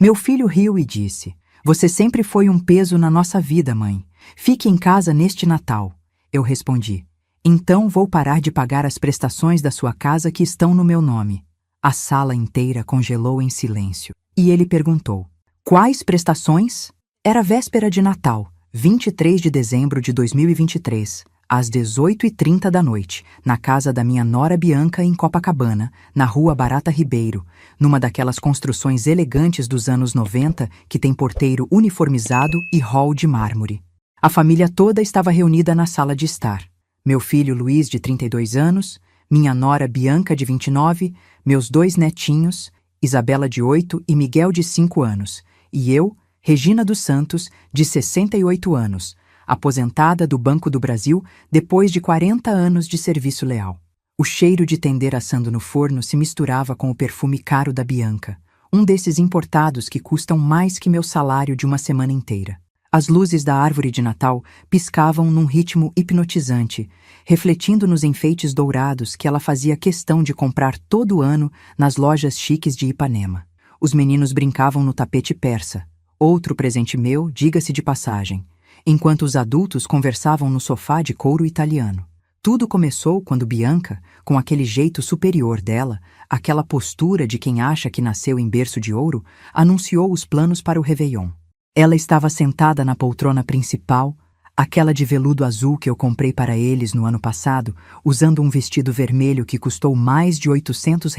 Meu filho riu e disse: "Você sempre foi um peso na nossa vida, mãe. Fique em casa neste Natal." Eu respondi: "Então vou parar de pagar as prestações da sua casa que estão no meu nome." A sala inteira congelou em silêncio. E ele perguntou: "Quais prestações?" Era véspera de Natal, 23 de dezembro de 2023, às 18h30 da noite, na casa da minha nora Bianca em Copacabana, na rua Barata Ribeiro, numa daquelas construções elegantes dos anos 90 que tem porteiro uniformizado e hall de mármore. A família toda estava reunida na sala de estar. Meu filho Luiz, de 32 anos, minha nora Bianca, de 29, meus 2 netinhos, Isabela, de 8 e Miguel, de 5 anos, e eu, Regina dos Santos, de 68 anos, aposentada do Banco do Brasil depois de 40 anos de serviço leal. O cheiro de tender assando no forno se misturava com o perfume caro da Bianca, um desses importados que custam mais que meu salário de uma semana inteira. As luzes da árvore de Natal piscavam num ritmo hipnotizante, refletindo nos enfeites dourados que ela fazia questão de comprar todo ano nas lojas chiques de Ipanema. Os meninos brincavam no tapete persa, outro presente meu, diga-se de passagem, enquanto os adultos conversavam no sofá de couro italiano. Tudo começou quando Bianca, com aquele jeito superior dela, aquela postura de quem acha que nasceu em berço de ouro, anunciou os planos para o Réveillon. Ela estava sentada na poltrona principal, aquela de veludo azul que eu comprei para eles no ano passado, usando um vestido vermelho que custou mais de R$ 800.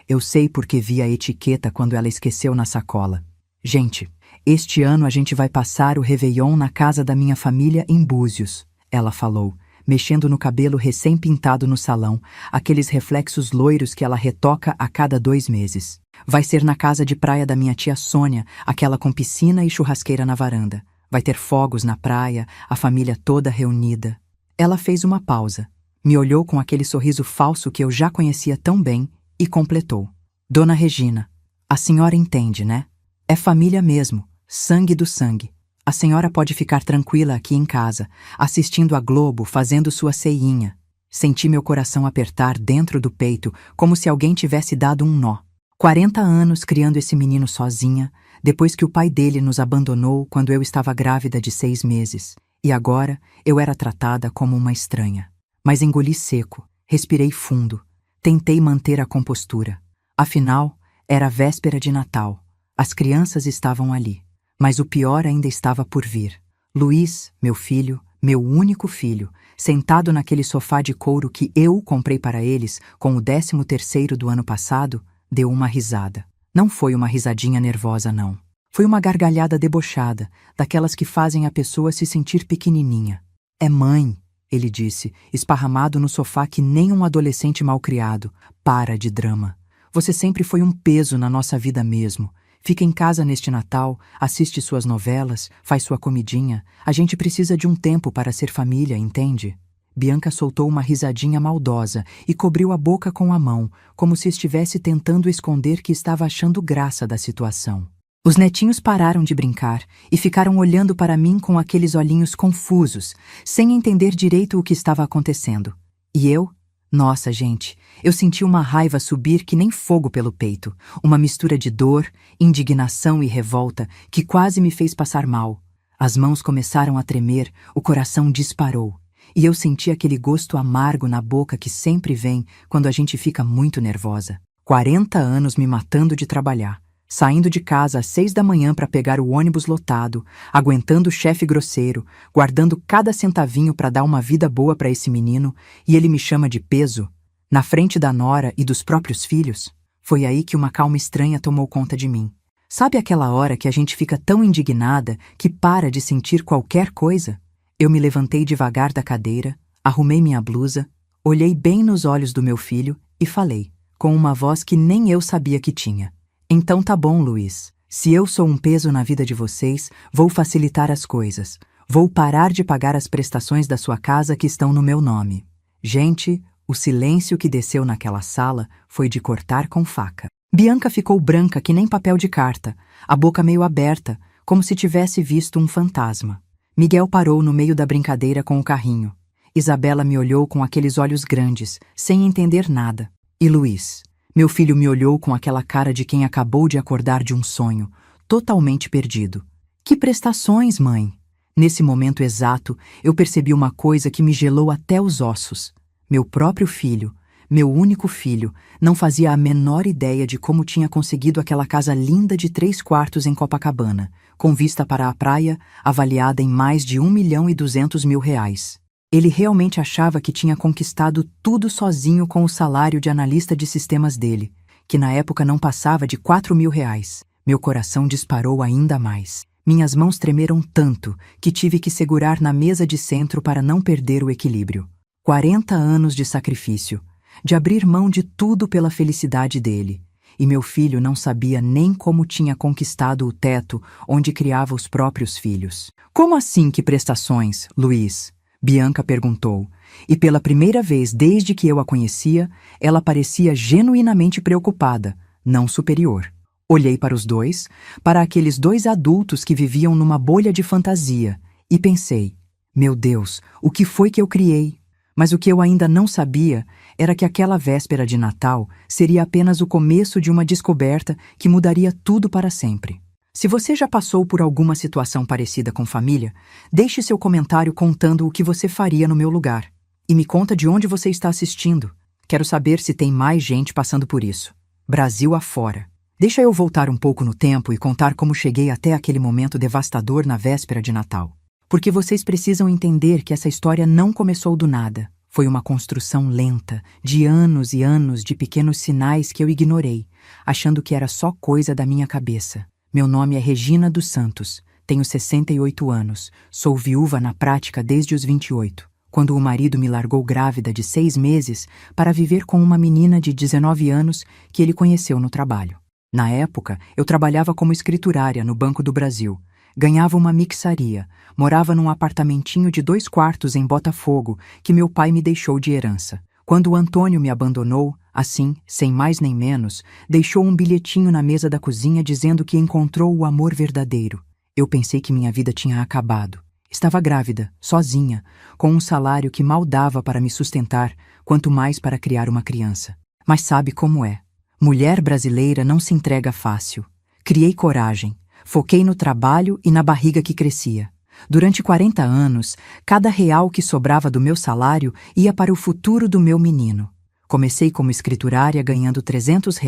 Eu sei porque vi a etiqueta quando ela esqueceu na sacola. Gente, este ano a gente vai passar o Réveillon na casa da minha família em Búzios, ela falou, mexendo no cabelo recém-pintado no salão, aqueles reflexos loiros que ela retoca a cada 2 meses. Vai ser na casa de praia da minha tia Sônia, aquela com piscina e churrasqueira na varanda. Vai ter fogos na praia, a família toda reunida. Ela fez uma pausa, me olhou com aquele sorriso falso que eu já conhecia tão bem e completou. Dona Regina, a senhora entende, né? É família mesmo, sangue do sangue. A senhora pode ficar tranquila aqui em casa, assistindo a Globo, fazendo sua ceinha. Senti meu coração apertar dentro do peito, como se alguém tivesse dado um nó. 40 anos criando esse menino sozinha, depois que o pai dele nos abandonou quando eu estava grávida de 6 meses. E agora eu era tratada como uma estranha. Mas engoli seco, respirei fundo, tentei manter a compostura. Afinal, era véspera de Natal. As crianças estavam ali. Mas o pior ainda estava por vir. Luiz, meu filho, meu único filho, sentado naquele sofá de couro que eu comprei para eles com o 13º do ano passado, deu uma risada. Não foi uma risadinha nervosa, não. Foi uma gargalhada debochada, daquelas que fazem a pessoa se sentir pequenininha. "É mãe", ele disse, esparramado no sofá que nem um adolescente malcriado. "Para de drama. Você sempre foi um peso na nossa vida mesmo. Fica em casa neste Natal, assiste suas novelas, faz sua comidinha. A gente precisa de um tempo para ser família, entende?" Bianca soltou uma risadinha maldosa e cobriu a boca com a mão, como se estivesse tentando esconder que estava achando graça da situação. Os netinhos pararam de brincar e ficaram olhando para mim com aqueles olhinhos confusos, sem entender direito o que estava acontecendo. E eu? Nossa, gente, eu senti uma raiva subir que nem fogo pelo peito, uma mistura de dor, indignação e revolta que quase me fez passar mal. As mãos começaram a tremer, o coração disparou. E eu senti aquele gosto amargo na boca que sempre vem quando a gente fica muito nervosa. 40 anos me matando de trabalhar, saindo de casa às 6 da manhã para pegar o ônibus lotado, aguentando o chefe grosseiro, guardando cada centavinho para dar uma vida boa para esse menino, e ele me chama de peso, na frente da nora e dos próprios filhos. Foi aí que uma calma estranha tomou conta de mim. Sabe aquela hora que a gente fica tão indignada que para de sentir qualquer coisa? Eu me levantei devagar da cadeira, arrumei minha blusa, olhei bem nos olhos do meu filho e falei, com uma voz que nem eu sabia que tinha. "Então tá bom, Luiz. Se eu sou um peso na vida de vocês, vou facilitar as coisas. Vou parar de pagar as prestações da sua casa que estão no meu nome." Gente, o silêncio que desceu naquela sala foi de cortar com faca. Bianca ficou branca que nem papel de carta, a boca meio aberta, como se tivesse visto um fantasma. Miguel parou no meio da brincadeira com o carrinho. Isabela me olhou com aqueles olhos grandes, sem entender nada. E Luiz? Meu filho me olhou com aquela cara de quem acabou de acordar de um sonho, totalmente perdido. Que prestações, mãe? Nesse momento exato, eu percebi uma coisa que me gelou até os ossos. Meu próprio filho, meu único filho, não fazia a menor ideia de como tinha conseguido aquela casa linda de 3 quartos em Copacabana, com vista para a praia, avaliada em mais de R$ 1.200.000. Ele realmente achava que tinha conquistado tudo sozinho com o salário de analista de sistemas dele, que na época não passava de R$ 4.000. Meu coração disparou ainda mais. Minhas mãos tremeram tanto que tive que segurar na mesa de centro para não perder o equilíbrio. 40 anos de sacrifício, de abrir mão de tudo pela felicidade dele. E meu filho não sabia nem como tinha conquistado o teto onde criava os próprios filhos. Como assim que prestações, Luiz? Bianca perguntou, e pela primeira vez desde que eu a conhecia, ela parecia genuinamente preocupada, não superior. Olhei para os dois, para aqueles 2 adultos que viviam numa bolha de fantasia, e pensei, meu Deus, o que foi que eu criei? Mas o que eu ainda não sabia era que aquela véspera de Natal seria apenas o começo de uma descoberta que mudaria tudo para sempre. Se você já passou por alguma situação parecida com família, deixe seu comentário contando o que você faria no meu lugar. E me conta de onde você está assistindo. Quero saber se tem mais gente passando por isso. Brasil afora. Deixa eu voltar um pouco no tempo e contar como cheguei até aquele momento devastador na véspera de Natal. Porque vocês precisam entender que essa história não começou do nada. Foi uma construção lenta, de anos e anos de pequenos sinais que eu ignorei, achando que era só coisa da minha cabeça. Meu nome é Regina dos Santos, tenho 68 anos, sou viúva na prática desde os 28, quando o marido me largou grávida de 6 meses para viver com uma menina de 19 anos que ele conheceu no trabalho. Na época, eu trabalhava como escriturária no Banco do Brasil, ganhava uma mixaria, morava num apartamentinho de 2 quartos em Botafogo que meu pai me deixou de herança. Quando o Antônio me abandonou, assim, sem mais nem menos, deixou um bilhetinho na mesa da cozinha dizendo que encontrou o amor verdadeiro. Eu pensei que minha vida tinha acabado. Estava grávida, sozinha, com um salário que mal dava para me sustentar, quanto mais para criar uma criança. Mas sabe como é? Mulher brasileira não se entrega fácil. Criei coragem, foquei no trabalho e na barriga que crescia. Durante 40 anos, cada real que sobrava do meu salário ia para o futuro do meu menino. Comecei como escriturária ganhando R$ 300,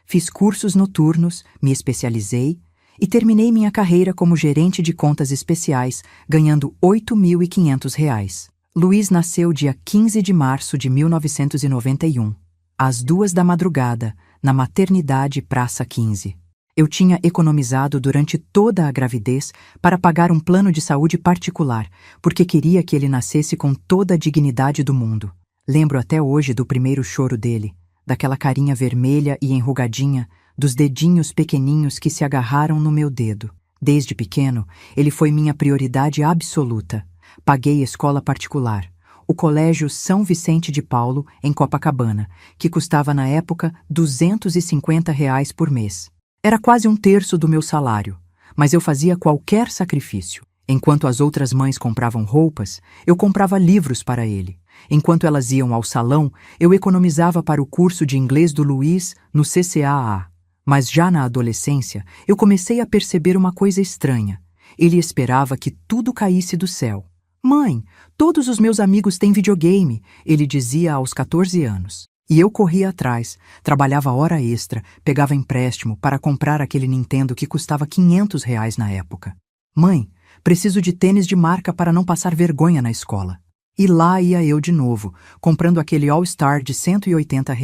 fiz cursos noturnos, me especializei e terminei minha carreira como gerente de contas especiais, ganhando R$ 8.500. Luiz nasceu dia 15 de março de 1991. Às 2 da madrugada, na maternidade Praça 15. Eu tinha economizado durante toda a gravidez para pagar um plano de saúde particular, porque queria que ele nascesse com toda a dignidade do mundo. Lembro até hoje do primeiro choro dele, daquela carinha vermelha e enrugadinha, dos dedinhos pequeninhos que se agarraram no meu dedo. Desde pequeno, ele foi minha prioridade absoluta. Paguei escola particular. O Colégio São Vicente de Paulo, em Copacabana, que custava na época R$ 250 por mês. Era quase 1/3 do meu salário, mas eu fazia qualquer sacrifício. Enquanto as outras mães compravam roupas, eu comprava livros para ele. Enquanto elas iam ao salão, eu economizava para o curso de inglês do Luiz no CCAA. Mas já na adolescência, eu comecei a perceber uma coisa estranha. Ele esperava que tudo caísse do céu. Mãe, todos os meus amigos têm videogame, ele dizia aos 14 anos. E eu corria atrás, trabalhava hora extra, pegava empréstimo para comprar aquele Nintendo que custava R$ 500 na época. Mãe, preciso de tênis de marca para não passar vergonha na escola. E lá ia eu de novo, comprando aquele All-Star de R$ 180.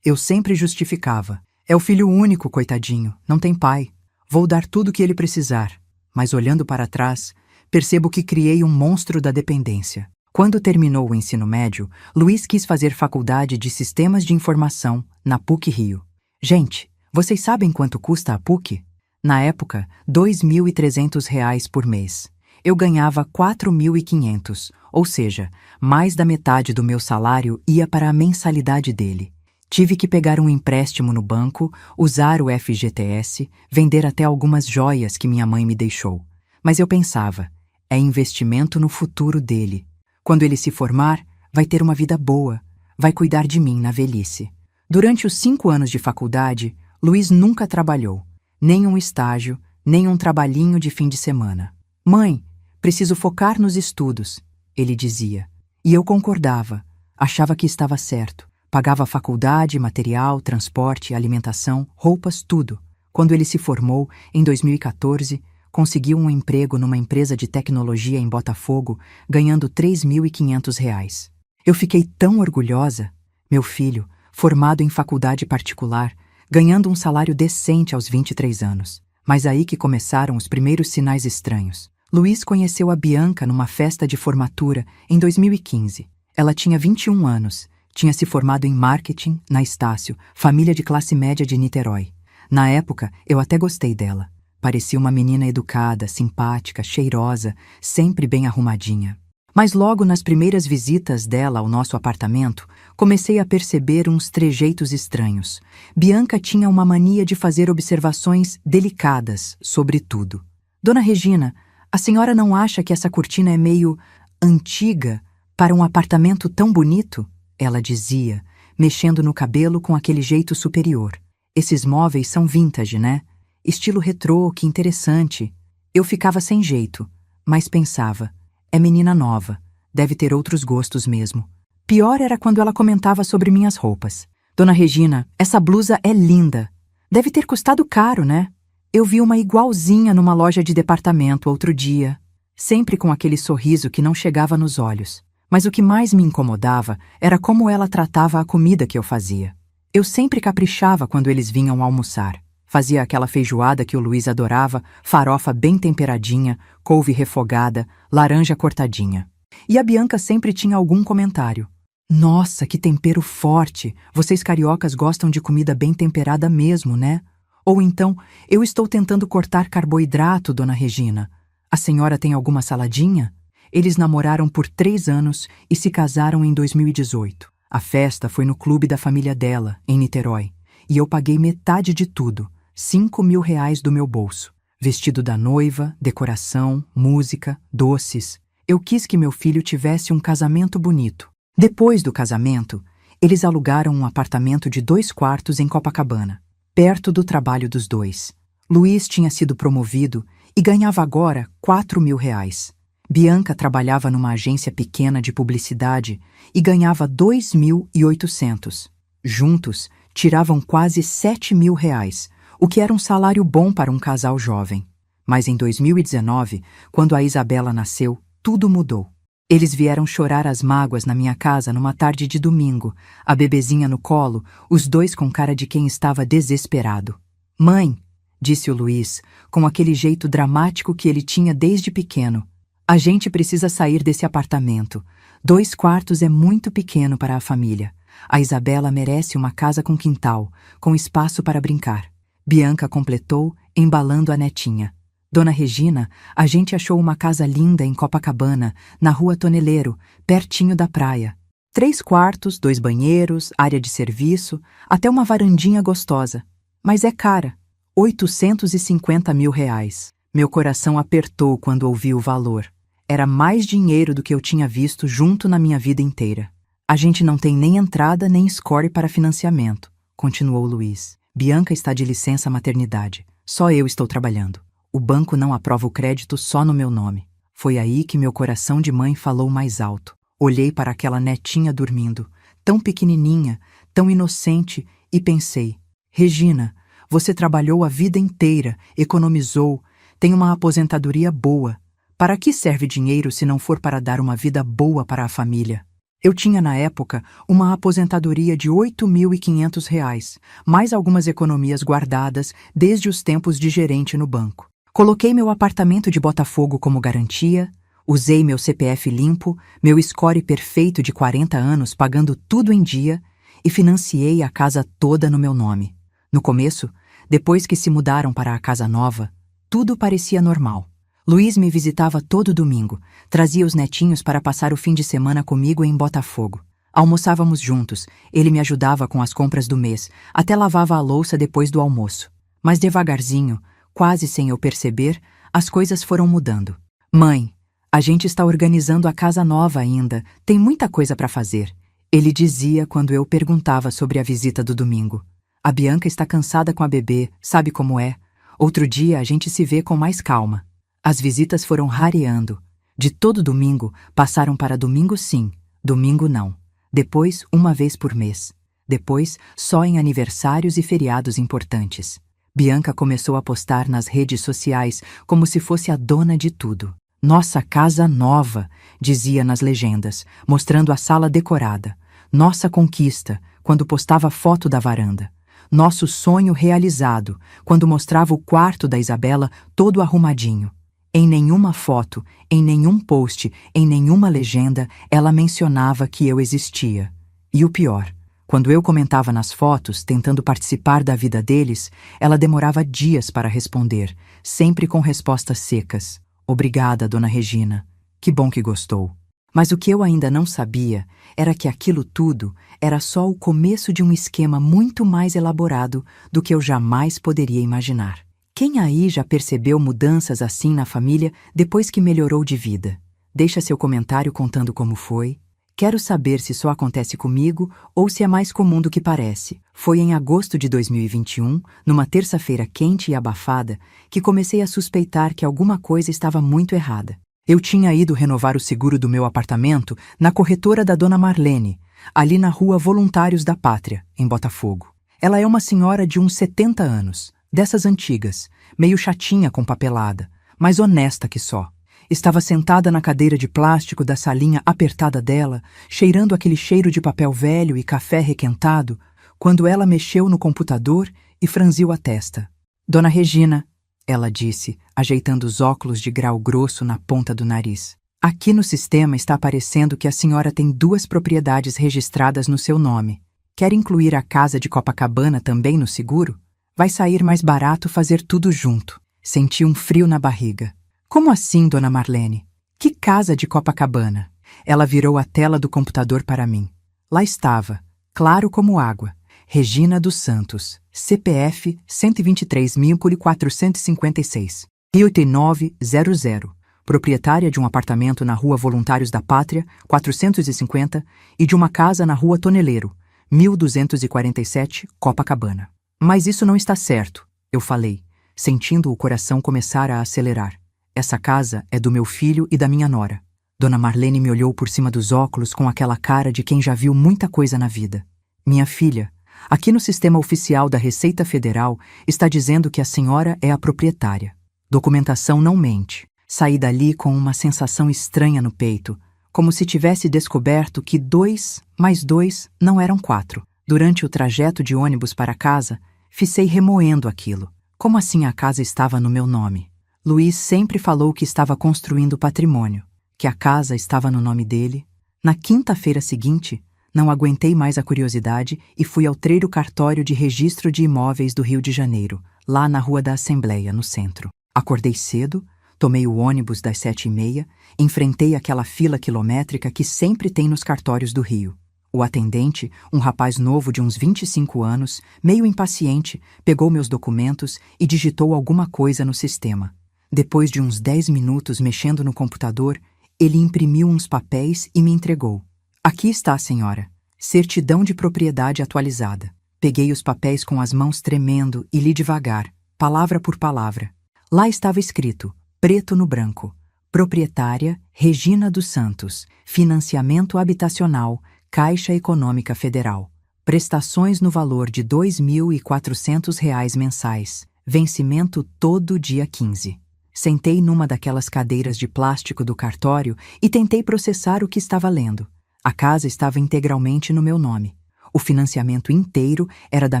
Eu sempre justificava. É o filho único, coitadinho, não tem pai. Vou dar tudo o que ele precisar. Mas olhando para trás, percebo que criei um monstro da dependência. Quando terminou o ensino médio, Luiz quis fazer faculdade de Sistemas de Informação na PUC-Rio. Gente, vocês sabem quanto custa a PUC? Na época, R$ 2.300 por mês. Eu ganhava R$ 4.500, ou seja, mais da metade do meu salário ia para a mensalidade dele. Tive que pegar um empréstimo no banco, usar o FGTS, vender até algumas joias que minha mãe me deixou. Mas eu pensava, é investimento no futuro dele. Quando ele se formar, vai ter uma vida boa, vai cuidar de mim na velhice. Durante os 5 anos de faculdade, Luiz nunca trabalhou, nem um estágio, nem um trabalhinho de fim de semana. Mãe, preciso focar nos estudos, ele dizia. E eu concordava, achava que estava certo. Pagava a faculdade, material, transporte, alimentação, roupas, tudo. Quando ele se formou, em 2014, conseguiu um emprego numa empresa de tecnologia em Botafogo, ganhando R$ 3.500. Eu fiquei tão orgulhosa. Meu filho, formado em faculdade particular, ganhando um salário decente aos 23 anos. Mas aí que começaram os primeiros sinais estranhos. Luiz conheceu a Bianca numa festa de formatura em 2015. Ela tinha 21 anos, tinha se formado em marketing na Estácio, família de classe média de Niterói. Na época, eu até gostei dela. Parecia uma menina educada, simpática, cheirosa, sempre bem arrumadinha. Mas logo nas primeiras visitas dela ao nosso apartamento, comecei a perceber uns trejeitos estranhos. Bianca tinha uma mania de fazer observações delicadas sobre tudo. Dona Regina, a senhora não acha que essa cortina é meio antiga para um apartamento tão bonito? Ela dizia, mexendo no cabelo com aquele jeito superior. Esses móveis são vintage, né? Estilo retrô, que interessante. Eu ficava sem jeito, mas pensava, é menina nova, deve ter outros gostos mesmo. Pior era quando ela comentava sobre minhas roupas. Dona Regina, essa blusa é linda. Deve ter custado caro, né? Eu vi uma igualzinha numa loja de departamento outro dia, sempre com aquele sorriso que não chegava nos olhos. Mas o que mais me incomodava era como ela tratava a comida que eu fazia. Eu sempre caprichava quando eles vinham almoçar. Fazia aquela feijoada que o Luiz adorava, farofa bem temperadinha, couve refogada, laranja cortadinha. E a Bianca sempre tinha algum comentário. Nossa, que tempero forte! Vocês cariocas gostam de comida bem temperada mesmo, né? Ou então, eu estou tentando cortar carboidrato, Dona Regina. A senhora tem alguma saladinha? Eles namoraram por 3 anos e se casaram em 2018. A festa foi no clube da família dela, em Niterói. E eu paguei metade de tudo, R$ 5.000 do meu bolso. Vestido da noiva, decoração, música, doces. Eu quis que meu filho tivesse um casamento bonito. Depois do casamento, eles alugaram um apartamento de 2 quartos em Copacabana, perto do trabalho dos dois. Luiz tinha sido promovido e ganhava agora R$ 4.000. Bianca trabalhava numa agência pequena de publicidade e ganhava R$ 2.800. Juntos, tiravam quase R$ 7.000, o que era um salário bom para um casal jovem. Mas em 2019, quando a Isabela nasceu, tudo mudou. Eles vieram chorar as mágoas na minha casa numa tarde de domingo, a bebezinha no colo, os dois com cara de quem estava desesperado. Mãe, disse o Luiz, com aquele jeito dramático que ele tinha desde pequeno, a gente precisa sair desse apartamento. 2 quartos é muito pequeno para a família. A Isabela merece uma casa com quintal, com espaço para brincar. Bianca completou, embalando a netinha. Dona Regina, a gente achou uma casa linda em Copacabana, na Rua Toneleiro, pertinho da praia. 3 quartos, 2 banheiros, área de serviço, até uma varandinha gostosa. Mas é cara. R$ 850.000. Meu coração apertou quando ouvi o valor. Era mais dinheiro do que eu tinha visto junto na minha vida inteira. A gente não tem nem entrada nem score para financiamento, continuou Luiz. Bianca está de licença maternidade. Só eu estou trabalhando. O banco não aprova o crédito só no meu nome. Foi aí que meu coração de mãe falou mais alto. Olhei para aquela netinha dormindo, tão pequenininha, tão inocente, e pensei, Regina, você trabalhou a vida inteira, economizou, tem uma aposentadoria boa. Para que serve dinheiro se não for para dar uma vida boa para a família? Eu tinha, na época, uma aposentadoria de R$ 8.500, mais algumas economias guardadas desde os tempos de gerente no banco. Coloquei meu apartamento de Botafogo como garantia, usei meu CPF limpo, meu score perfeito de 40 anos pagando tudo em dia e financiei a casa toda no meu nome. No começo, depois que se mudaram para a casa nova, tudo parecia normal. Luiz me visitava todo domingo, trazia os netinhos para passar o fim de semana comigo em Botafogo. Almoçávamos juntos, ele me ajudava com as compras do mês, até lavava a louça depois do almoço. Mas devagarzinho, quase sem eu perceber, as coisas foram mudando. Mãe, a gente está organizando a casa nova ainda, tem muita coisa para fazer. Ele dizia quando eu perguntava sobre a visita do domingo. A Bianca está cansada com a bebê, sabe como é? Outro dia a gente se vê com mais calma. As visitas foram rareando. De todo domingo, passaram para domingo sim, domingo não. Depois, uma vez por mês. Depois, só em aniversários e feriados importantes. Bianca começou a postar nas redes sociais como se fosse a dona de tudo. Nossa casa nova, dizia nas legendas, mostrando a sala decorada. Nossa conquista, quando postava foto da varanda. Nosso sonho realizado, quando mostrava o quarto da Isabela todo arrumadinho. Em nenhuma foto, em nenhum post, em nenhuma legenda, ela mencionava que eu existia. E o pior, quando eu comentava nas fotos, tentando participar da vida deles, ela demorava dias para responder, sempre com respostas secas. Obrigada, dona Regina. Que bom que gostou. Mas o que eu ainda não sabia era que aquilo tudo era só o começo de um esquema muito mais elaborado do que eu jamais poderia imaginar. Quem aí já percebeu mudanças assim na família depois que melhorou de vida? Deixa seu comentário contando como foi. Quero saber se só acontece comigo ou se é mais comum do que parece. Foi em agosto de 2021, numa terça-feira quente e abafada, que comecei a suspeitar que alguma coisa estava muito errada. Eu tinha ido renovar o seguro do meu apartamento na corretora da dona Marlene, ali na rua Voluntários da Pátria, em Botafogo. Ela é uma senhora de uns 70 anos, dessas antigas, meio chatinha com papelada, mas honesta que só. Estava sentada na cadeira de plástico da salinha apertada dela, cheirando aquele cheiro de papel velho e café requentado, quando ela mexeu no computador e franziu a testa. Dona Regina, ela disse, ajeitando os óculos de grau grosso na ponta do nariz. Aqui no sistema está aparecendo que a senhora tem 2 propriedades registradas no seu nome. Quer incluir a casa de Copacabana também no seguro? Vai sair mais barato fazer tudo junto. Senti um frio na barriga. Como assim, dona Marlene? Que casa de Copacabana? Ela virou a tela do computador para mim. Lá estava, claro como água. Regina dos Santos, CPF 123.456, Rio 8900, proprietária de um apartamento na Rua Voluntários da Pátria, 450, e de uma casa na Rua Toneleiro, 1247, Copacabana. Mas isso não está certo, eu falei, sentindo o coração começar a acelerar. Essa casa é do meu filho e da minha nora. Dona Marlene me olhou por cima dos óculos com aquela cara de quem já viu muita coisa na vida. Minha filha, aqui no sistema oficial da Receita Federal está dizendo que a senhora é a proprietária. Documentação não mente. Saí dali com uma sensação estranha no peito, como se tivesse descoberto que 2 mais 2 não eram 4. Durante o trajeto de ônibus para casa, fiquei remoendo aquilo. Como assim a casa estava no meu nome? Luiz sempre falou que estava construindo patrimônio, que a casa estava no nome dele. Na quinta-feira seguinte, não aguentei mais a curiosidade e fui ao treiro cartório de registro de imóveis do Rio de Janeiro, lá na Rua da Assembleia, no centro. Acordei cedo, tomei o ônibus das 7h30, enfrentei aquela fila quilométrica que sempre tem nos cartórios do Rio. O atendente, um rapaz novo de uns 25 anos, meio impaciente, pegou meus documentos e digitou alguma coisa no sistema. Depois de uns 10 minutos mexendo no computador, ele imprimiu uns papéis e me entregou. Aqui está, senhora. Certidão de propriedade atualizada. Peguei os papéis com as mãos tremendo e li devagar, palavra por palavra. Lá estava escrito, preto no branco. Proprietária Regina dos Santos. Financiamento habitacional, Caixa Econômica Federal. Prestações no valor de R$ 2.400 mensais. Vencimento todo dia 15. Sentei numa daquelas cadeiras de plástico do cartório e tentei processar o que estava lendo. A casa estava integralmente no meu nome. O financiamento inteiro era da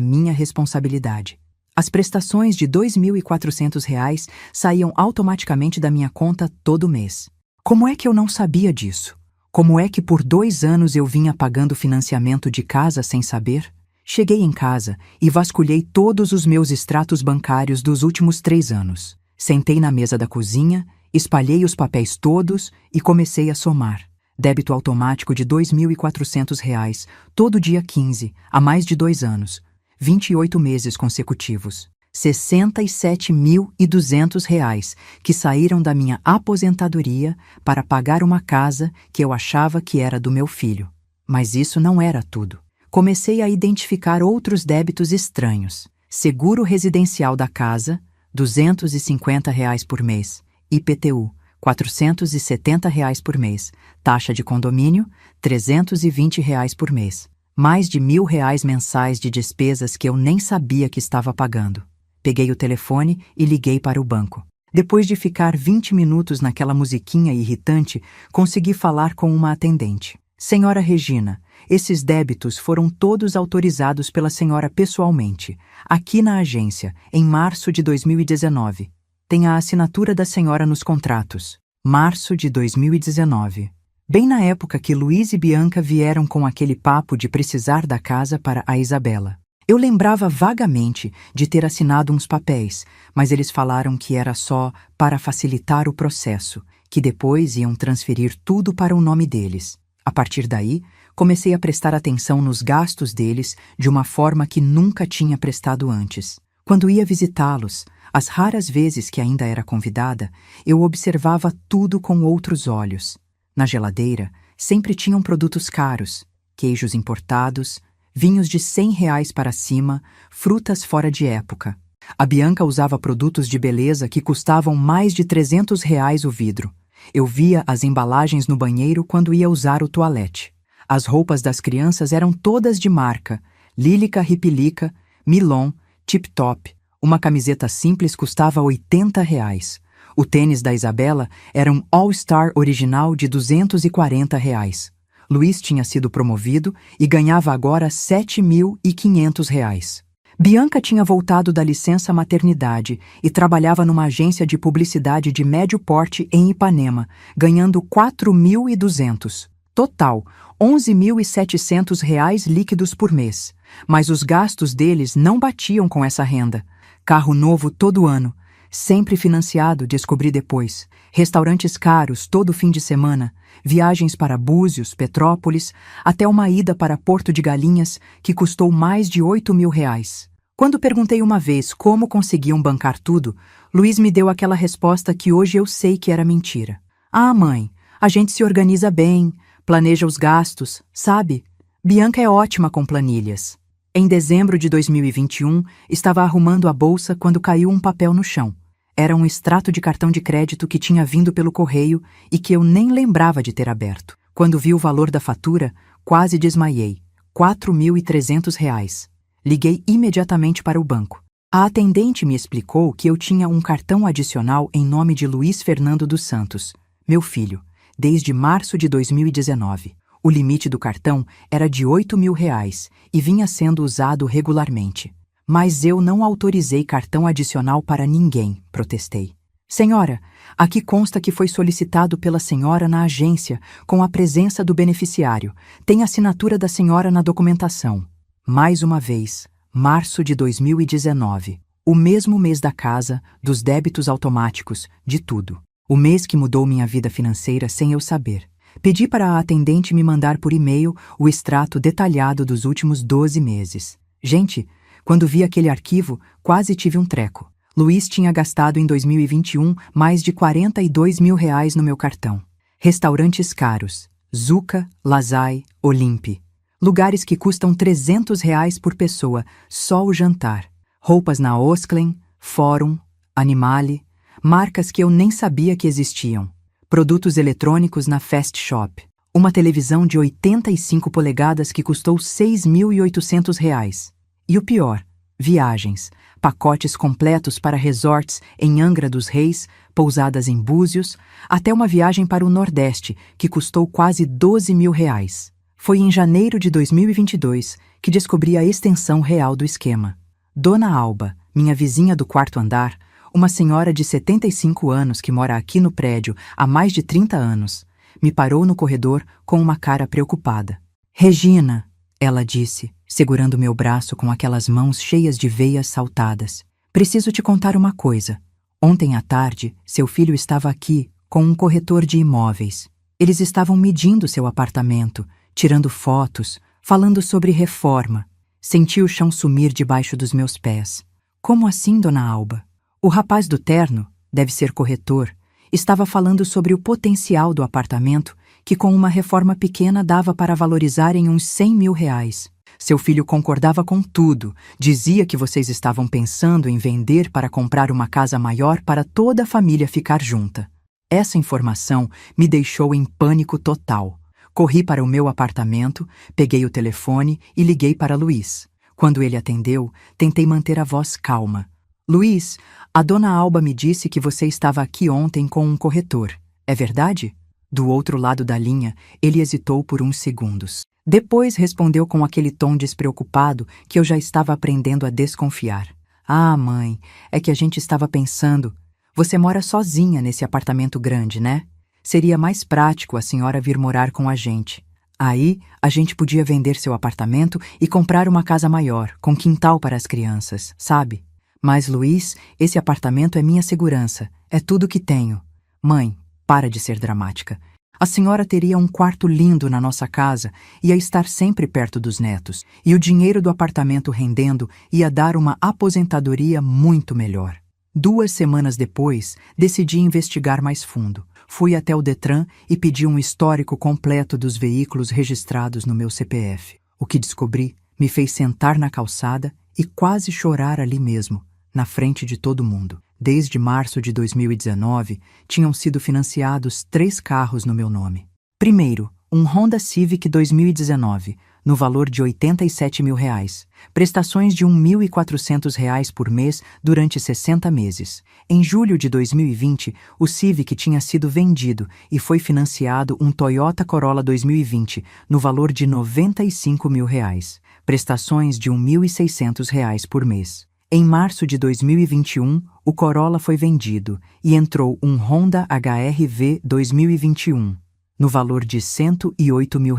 minha responsabilidade. As prestações de R$ 2.400 saíam automaticamente da minha conta todo mês. Como é que eu não sabia disso? Como é que por 2 anos eu vinha pagando financiamento de casa sem saber? Cheguei em casa e vasculhei todos os meus extratos bancários dos últimos 3 anos. Sentei na mesa da cozinha, espalhei os papéis todos e comecei a somar. Débito automático de R$ 2.400, todo dia 15, há mais de 2 anos. 28 meses consecutivos. R$ 67.200 que saíram da minha aposentadoria para pagar uma casa que eu achava que era do meu filho. Mas isso não era tudo. Comecei a identificar outros débitos estranhos. Seguro residencial da casa, R$ 250 por mês. IPTU, R$ 470 por mês. Taxa de condomínio, R$ 320 por mês. Mais de R$ 1.000 mensais de despesas que eu nem sabia que estava pagando. Peguei o telefone e liguei para o banco. Depois de ficar 20 minutos naquela musiquinha irritante, consegui falar com uma atendente. Senhora Regina, esses débitos foram todos autorizados pela senhora pessoalmente, aqui na agência, em março de 2019. Tem a assinatura da senhora nos contratos. Março de 2019. Bem na época que Luiz e Bianca vieram com aquele papo de precisar da casa para a Isabela. Eu lembrava vagamente de ter assinado uns papéis, mas eles falaram que era só para facilitar o processo, que depois iam transferir tudo para o nome deles. A partir daí, comecei a prestar atenção nos gastos deles de uma forma que nunca tinha prestado antes. Quando ia visitá-los, as raras vezes que ainda era convidada, eu observava tudo com outros olhos. Na geladeira, sempre tinham produtos caros, queijos importados, vinhos de R$ 100 para cima, frutas fora de época. A Bianca usava produtos de beleza que custavam mais de R$ 300 o vidro. Eu via as embalagens no banheiro quando ia usar o toalete. As roupas das crianças eram todas de marca: Lílica, Ripilica, Milon, Tip Top. Uma camiseta simples custava R$ 80. O tênis da Isabela era um All-Star original de R$ 240. Luiz tinha sido promovido e ganhava agora R$ 7.500. Bianca tinha voltado da licença maternidade e trabalhava numa agência de publicidade de médio porte em Ipanema, ganhando R$ 4.200. Total, R$ 11.700 líquidos por mês. Mas os gastos deles não batiam com essa renda. Carro novo todo ano. Sempre financiado, descobri depois. Restaurantes caros todo fim de semana. Viagens para Búzios, Petrópolis, até uma ida para Porto de Galinhas, que custou mais de R$ 8.000. Quando perguntei uma vez como conseguiam bancar tudo, Luiz me deu aquela resposta que hoje eu sei que era mentira. Ah, mãe, a gente se organiza bem, planeja os gastos, sabe? Bianca é ótima com planilhas. Em dezembro de 2021, estava arrumando a bolsa quando caiu um papel no chão. Era um extrato de cartão de crédito que tinha vindo pelo correio e que eu nem lembrava de ter aberto. Quando vi o valor da fatura, quase desmaiei. R$ 4.300. Liguei imediatamente para o banco. A atendente me explicou que eu tinha um cartão adicional em nome de Luiz Fernando dos Santos, meu filho, desde março de 2019. O limite do cartão era de R$ 8.000 e vinha sendo usado regularmente. Mas eu não autorizei cartão adicional para ninguém, protestei. Senhora, aqui consta que foi solicitado pela senhora na agência, com a presença do beneficiário. Tem assinatura da senhora na documentação. Mais uma vez, março de 2019. O mesmo mês da casa, dos débitos automáticos, de tudo. O mês que mudou minha vida financeira sem eu saber. Pedi para a atendente me mandar por e-mail o extrato detalhado dos últimos 12 meses. Gente, quando vi aquele arquivo, quase tive um treco. Luiz tinha gastado em 2021 mais de R$ 42.000 no meu cartão. Restaurantes caros. Zuca, Lazai, Olympe. Lugares que custam R$ 300 por pessoa, só o jantar. Roupas na Osklen, Fórum, Animale. Marcas que eu nem sabia que existiam. Produtos eletrônicos na Fast Shop. Uma televisão de 85 polegadas que custou R$ 6.800. E o pior, viagens, pacotes completos para resorts em Angra dos Reis, pousadas em Búzios, até uma viagem para o Nordeste, que custou quase R$ 12.000. Foi em janeiro de 2022 que descobri a extensão real do esquema. Dona Alba, minha vizinha do quarto andar, uma senhora de 75 anos que mora aqui no prédio há mais de 30 anos, me parou no corredor com uma cara preocupada. Regina, ela disse, segurando meu braço com aquelas mãos cheias de veias saltadas. Preciso te contar uma coisa. Ontem à tarde, seu filho estava aqui com um corretor de imóveis. Eles estavam medindo seu apartamento, tirando fotos, falando sobre reforma. Senti o chão sumir debaixo dos meus pés. Como assim, dona Alba? O rapaz do terno, deve ser corretor, estava falando sobre o potencial do apartamento que com uma reforma pequena dava para valorizar em uns 100 mil reais. Seu filho concordava com tudo, dizia que vocês estavam pensando em vender para comprar uma casa maior para toda a família ficar junta. Essa informação me deixou em pânico total. Corri para o meu apartamento, peguei o telefone e liguei para Luiz. Quando ele atendeu, tentei manter a voz calma. Luiz, a dona Alba me disse que você estava aqui ontem com um corretor. É verdade? Do outro lado da linha, ele hesitou por uns segundos. Depois respondeu com aquele tom despreocupado que eu já estava aprendendo a desconfiar. Ah, mãe, é que a gente estava pensando. Você mora sozinha nesse apartamento grande, né? Seria mais prático a senhora vir morar com a gente. Aí, a gente podia vender seu apartamento e comprar uma casa maior, com quintal para as crianças, sabe? Mas, Luiz, esse apartamento é minha segurança. É tudo que tenho. Mãe, para de ser dramática. A senhora teria um quarto lindo na nossa casa, ia estar sempre perto dos netos, e o dinheiro do apartamento rendendo ia dar uma aposentadoria muito melhor. 2 semanas depois, decidi investigar mais fundo. Fui até o Detran e pedi um histórico completo dos veículos registrados no meu CPF. O que descobri me fez sentar na calçada e quase chorar ali mesmo, na frente de todo mundo. Desde março de 2019, tinham sido financiados 3 carros no meu nome. Primeiro, um Honda Civic 2019, no valor de R$ 87 mil, prestações de R$ 1.400 por mês durante 60 meses. Em julho de 2020, o Civic tinha sido vendido e foi financiado um Toyota Corolla 2020, no valor de R$ 95 mil, prestações de R$ 1.600 por mês. Em março de 2021, o Corolla foi vendido e entrou um Honda HR-V 2021, no valor de R$ 108 mil,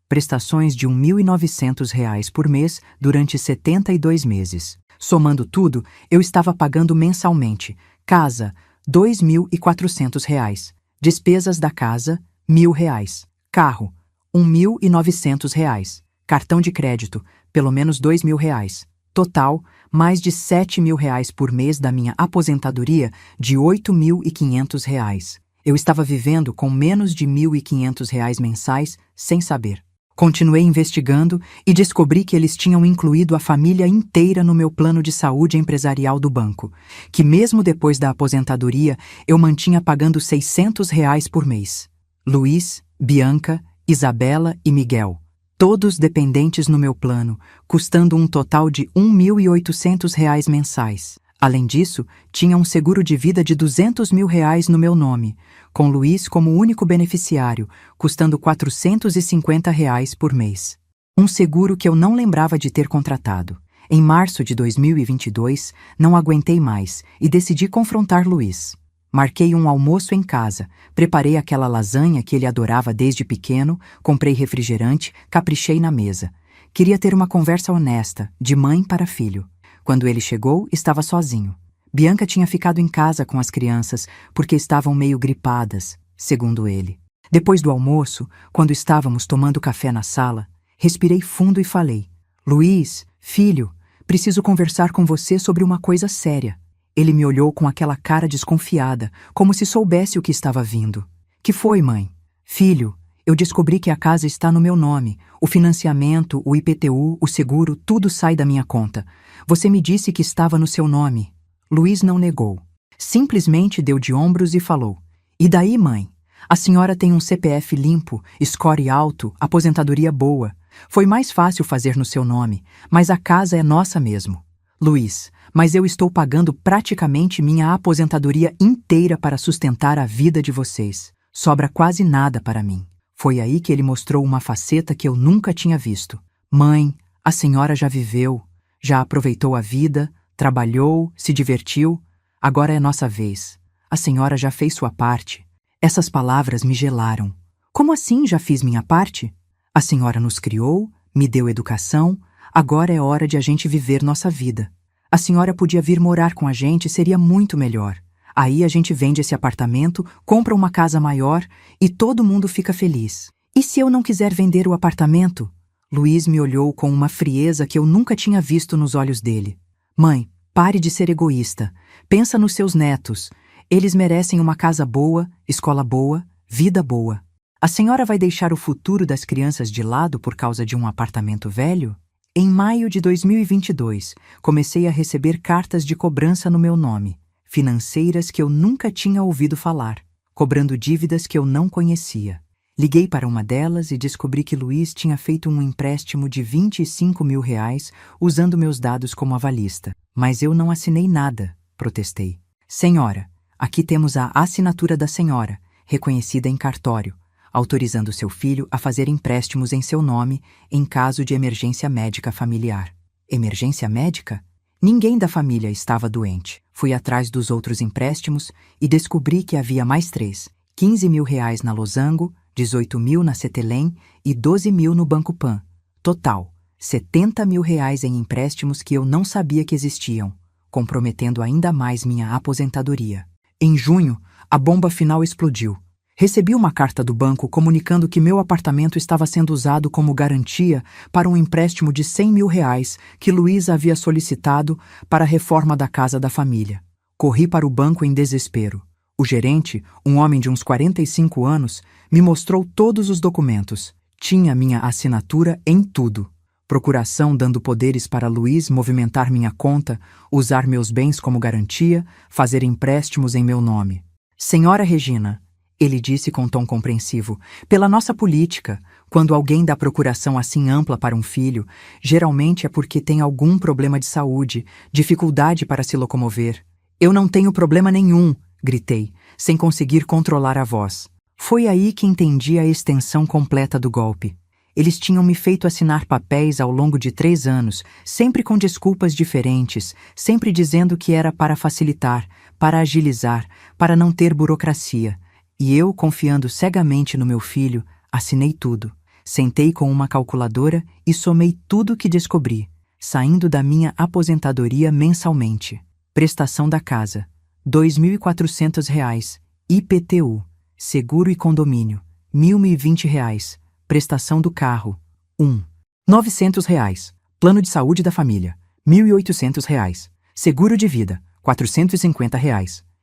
prestações de R$ 1.900 por mês durante 72 meses. Somando tudo, eu estava pagando mensalmente: casa, R$ 2.400, despesas da casa, R$ 1.000, carro, R$ 1.900, cartão de crédito, pelo menos R$ 2.000. Total, mais de R$ 7 mil por mês da minha aposentadoria de R$ 8.500. Eu estava vivendo com menos de R$ 1.500 mensais, sem saber. Continuei investigando e descobri que eles tinham incluído a família inteira no meu plano de saúde empresarial do banco, que mesmo depois da aposentadoria eu mantinha pagando R$ 600 por mês. Luiz, Bianca, Isabela e Miguel. Todos dependentes no meu plano, custando um total de R$ 1.800 mensais. Além disso, tinha um seguro de vida de R$ 200 mil no meu nome, com Luiz como único beneficiário, custando R$ 450 por mês. Um seguro que eu não lembrava de ter contratado. Em março de 2022, não aguentei mais e decidi confrontar Luiz. Marquei um almoço em casa, preparei aquela lasanha que ele adorava desde pequeno, comprei refrigerante, caprichei na mesa. Queria ter uma conversa honesta, de mãe para filho. Quando ele chegou, estava sozinho. Bianca tinha ficado em casa com as crianças porque estavam meio gripadas, segundo ele. Depois do almoço, quando estávamos tomando café na sala, respirei fundo e falei: Luiz, filho, preciso conversar com você sobre uma coisa séria. Ele me olhou com aquela cara desconfiada, como se soubesse o que estava vindo. Que foi, mãe? Filho, eu descobri que a casa está no meu nome. O financiamento, o IPTU, o seguro, tudo sai da minha conta. Você me disse que estava no seu nome. Luiz não negou. Simplesmente deu de ombros e falou: E daí, mãe? A senhora tem um CPF limpo, score alto, aposentadoria boa. Foi mais fácil fazer no seu nome, mas a casa é nossa mesmo. Luiz, mas eu estou pagando praticamente minha aposentadoria inteira para sustentar a vida de vocês. Sobra quase nada para mim. Foi aí que ele mostrou uma faceta que eu nunca tinha visto. Mãe, a senhora já viveu, já aproveitou a vida, trabalhou, se divertiu. Agora é nossa vez. A senhora já fez sua parte. Essas palavras me gelaram. Como assim já fiz minha parte? A senhora nos criou, me deu educação. Agora é hora de a gente viver nossa vida. A senhora podia vir morar com a gente, seria muito melhor. Aí a gente vende esse apartamento, compra uma casa maior e todo mundo fica feliz. E se eu não quiser vender o apartamento? Luiz me olhou com uma frieza que eu nunca tinha visto nos olhos dele. Mãe, pare de ser egoísta. Pensa nos seus netos. Eles merecem uma casa boa, escola boa, vida boa. A senhora vai deixar o futuro das crianças de lado por causa de um apartamento velho? Em maio de 2022, comecei a receber cartas de cobrança no meu nome, financeiras que eu nunca tinha ouvido falar, cobrando dívidas que eu não conhecia. Liguei para uma delas e descobri que Luiz tinha feito um empréstimo de R$ 25 mil usando meus dados como avalista. Mas eu não assinei nada, protestei. Senhora, aqui temos a assinatura da senhora, reconhecida em cartório, autorizando seu filho a fazer empréstimos em seu nome em caso de emergência médica familiar. Emergência médica? Ninguém da família estava doente. Fui atrás dos outros empréstimos e descobri que havia mais 3. R$ 15 mil na Losango, 18 mil na Cetelem e 12 mil no Banco Pan. Total, R$ 70 mil em empréstimos que eu não sabia que existiam, comprometendo ainda mais minha aposentadoria. Em junho, a bomba final explodiu. Recebi uma carta do banco comunicando que meu apartamento estava sendo usado como garantia para um empréstimo de R$ 100 mil que Luiz havia solicitado para a reforma da casa da família. Corri para o banco em desespero. O gerente, um homem de uns 45 anos, me mostrou todos os documentos. Tinha minha assinatura em tudo. Procuração dando poderes para Luiz movimentar minha conta, usar meus bens como garantia, fazer empréstimos em meu nome. Senhora Regina, ele disse com tom compreensivo, pela nossa política, quando alguém dá procuração assim ampla para um filho, geralmente é porque tem algum problema de saúde, dificuldade para se locomover. Eu não tenho problema nenhum, gritei, sem conseguir controlar a voz. Foi aí que entendi a extensão completa do golpe. Eles tinham me feito assinar papéis ao longo de 3 anos, sempre com desculpas diferentes, sempre dizendo que era para facilitar, para agilizar, para não ter burocracia. E eu, confiando cegamente no meu filho, assinei tudo. Sentei com uma calculadora e somei tudo que descobri, saindo da minha aposentadoria mensalmente. Prestação da casa, R$ 2.400, IPTU, seguro e condomínio, R$ 1.020, prestação do carro, R$ 900, plano de saúde da família, R$ 1.800, seguro de vida, R$ 450,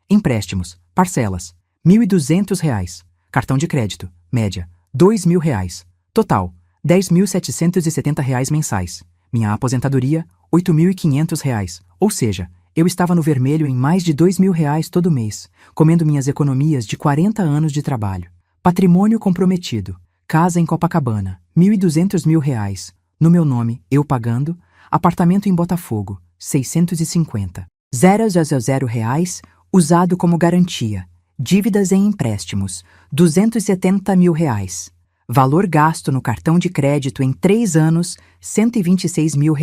empréstimos, parcelas, R$ 1.200, cartão de crédito, média, R$ 2.000, total, R$ 10.770 mensais, minha aposentadoria, R$ 8.500, ou seja, eu estava no vermelho em mais de R$ 2.000 todo mês, comendo minhas economias de 40 anos de trabalho. Patrimônio comprometido. Casa em Copacabana, R$ 1.200 no meu nome, eu pagando. Apartamento em Botafogo, 650. R$ 000 usado como garantia. Dívidas em empréstimos, R$ 270 mil. Valor gasto no cartão de crédito em 3 anos, R$ 126 mil.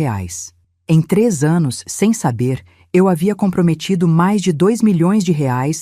Em 3 anos, sem saber, eu havia comprometido mais de R$ 2 milhões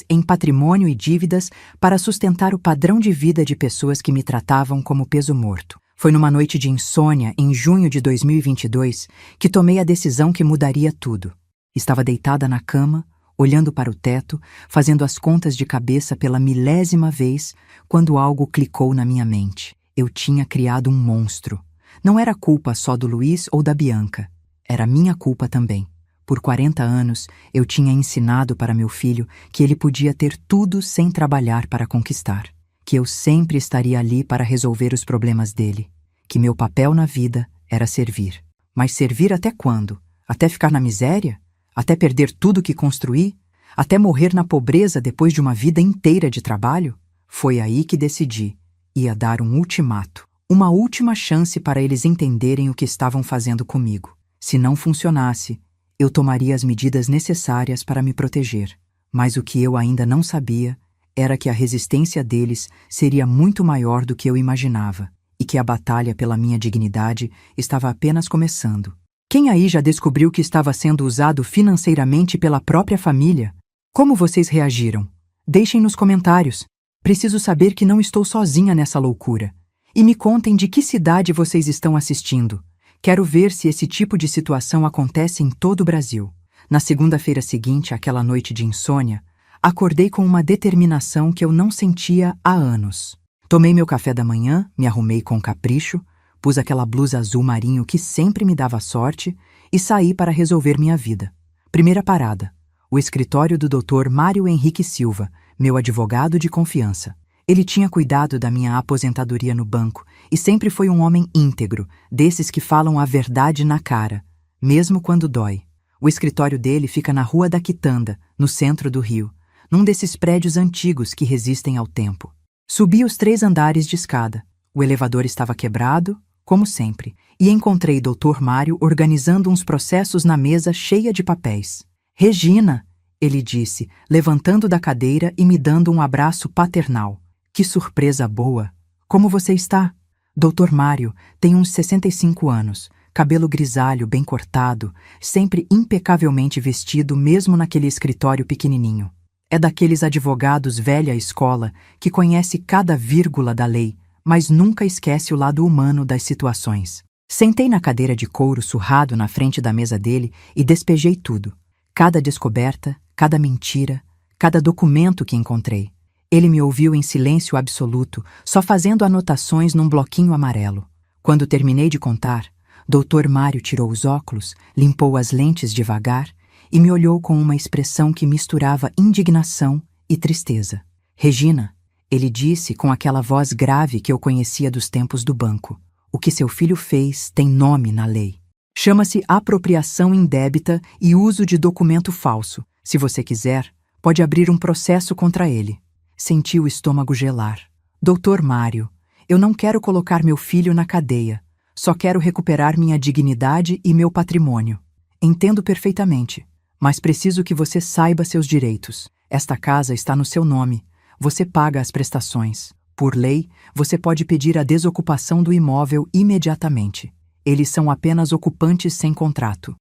em patrimônio e dívidas para sustentar o padrão de vida de pessoas que me tratavam como peso morto. Foi numa noite de insônia, em junho de 2022, que tomei a decisão que mudaria tudo. Estava deitada na cama, olhando para o teto, fazendo as contas de cabeça pela 1000ª vez, quando algo clicou na minha mente. Eu tinha criado um monstro. Não era culpa só do Luiz ou da Bianca. Era minha culpa também. Por 40 anos, eu tinha ensinado para meu filho que ele podia ter tudo sem trabalhar para conquistar, que eu sempre estaria ali para resolver os problemas dele, que meu papel na vida era servir. Mas servir até quando? Até ficar na miséria? Até perder tudo que construí? Até morrer na pobreza depois de uma vida inteira de trabalho? Foi aí que decidi. Ia dar um ultimato, uma última chance para eles entenderem o que estavam fazendo comigo. Se não funcionasse, eu tomaria as medidas necessárias para me proteger. Mas o que eu ainda não sabia era que a resistência deles seria muito maior do que eu imaginava e que a batalha pela minha dignidade estava apenas começando. Quem aí já descobriu que estava sendo usado financeiramente pela própria família? Como vocês reagiram? Deixem nos comentários. Preciso saber que não estou sozinha nessa loucura. E me contem de que cidade vocês estão assistindo. Quero ver se esse tipo de situação acontece em todo o Brasil. Na segunda-feira seguinte àquela noite de insônia, acordei com uma determinação que eu não sentia há anos. Tomei meu café da manhã, me arrumei com capricho, pus aquela blusa azul marinho que sempre me dava sorte e saí para resolver minha vida. Primeira parada, o escritório do Dr. Mário Henrique Silva, meu advogado de confiança. Ele tinha cuidado da minha aposentadoria no banco e sempre foi um homem íntegro, desses que falam a verdade na cara, mesmo quando dói. O escritório dele fica na Rua da Quitanda, no centro do Rio, num desses prédios antigos que resistem ao tempo. Subi os 3 andares de escada. O elevador estava quebrado, como sempre, e encontrei Dr. Mário organizando uns processos na mesa cheia de papéis. Regina, ele disse, levantando da cadeira e me dando um abraço paternal. Que surpresa boa! Como você está? Dr. Mário tem uns 65 anos, cabelo grisalho bem cortado, sempre impecavelmente vestido mesmo naquele escritório pequenininho. É daqueles advogados velha escola que conhece cada vírgula da lei, mas nunca esquece o lado humano das situações. Sentei na cadeira de couro surrado na frente da mesa dele e despejei tudo. Cada descoberta, cada mentira, cada documento que encontrei. Ele me ouviu em silêncio absoluto, só fazendo anotações num bloquinho amarelo. Quando terminei de contar, Dr. Mário tirou os óculos, limpou as lentes devagar e me olhou com uma expressão que misturava indignação e tristeza. Regina, ele disse com aquela voz grave que eu conhecia dos tempos do banco, o que seu filho fez tem nome na lei. Chama-se apropriação indébita e uso de documento falso. Se você quiser, pode abrir um processo contra ele. Senti o estômago gelar. Dr. Mário, eu não quero colocar meu filho na cadeia. Só quero recuperar minha dignidade e meu patrimônio. Entendo perfeitamente, mas preciso que você saiba seus direitos. Esta casa está no seu nome. Você paga as prestações. Por lei, você pode pedir a desocupação do imóvel imediatamente. Eles são apenas ocupantes sem contrato.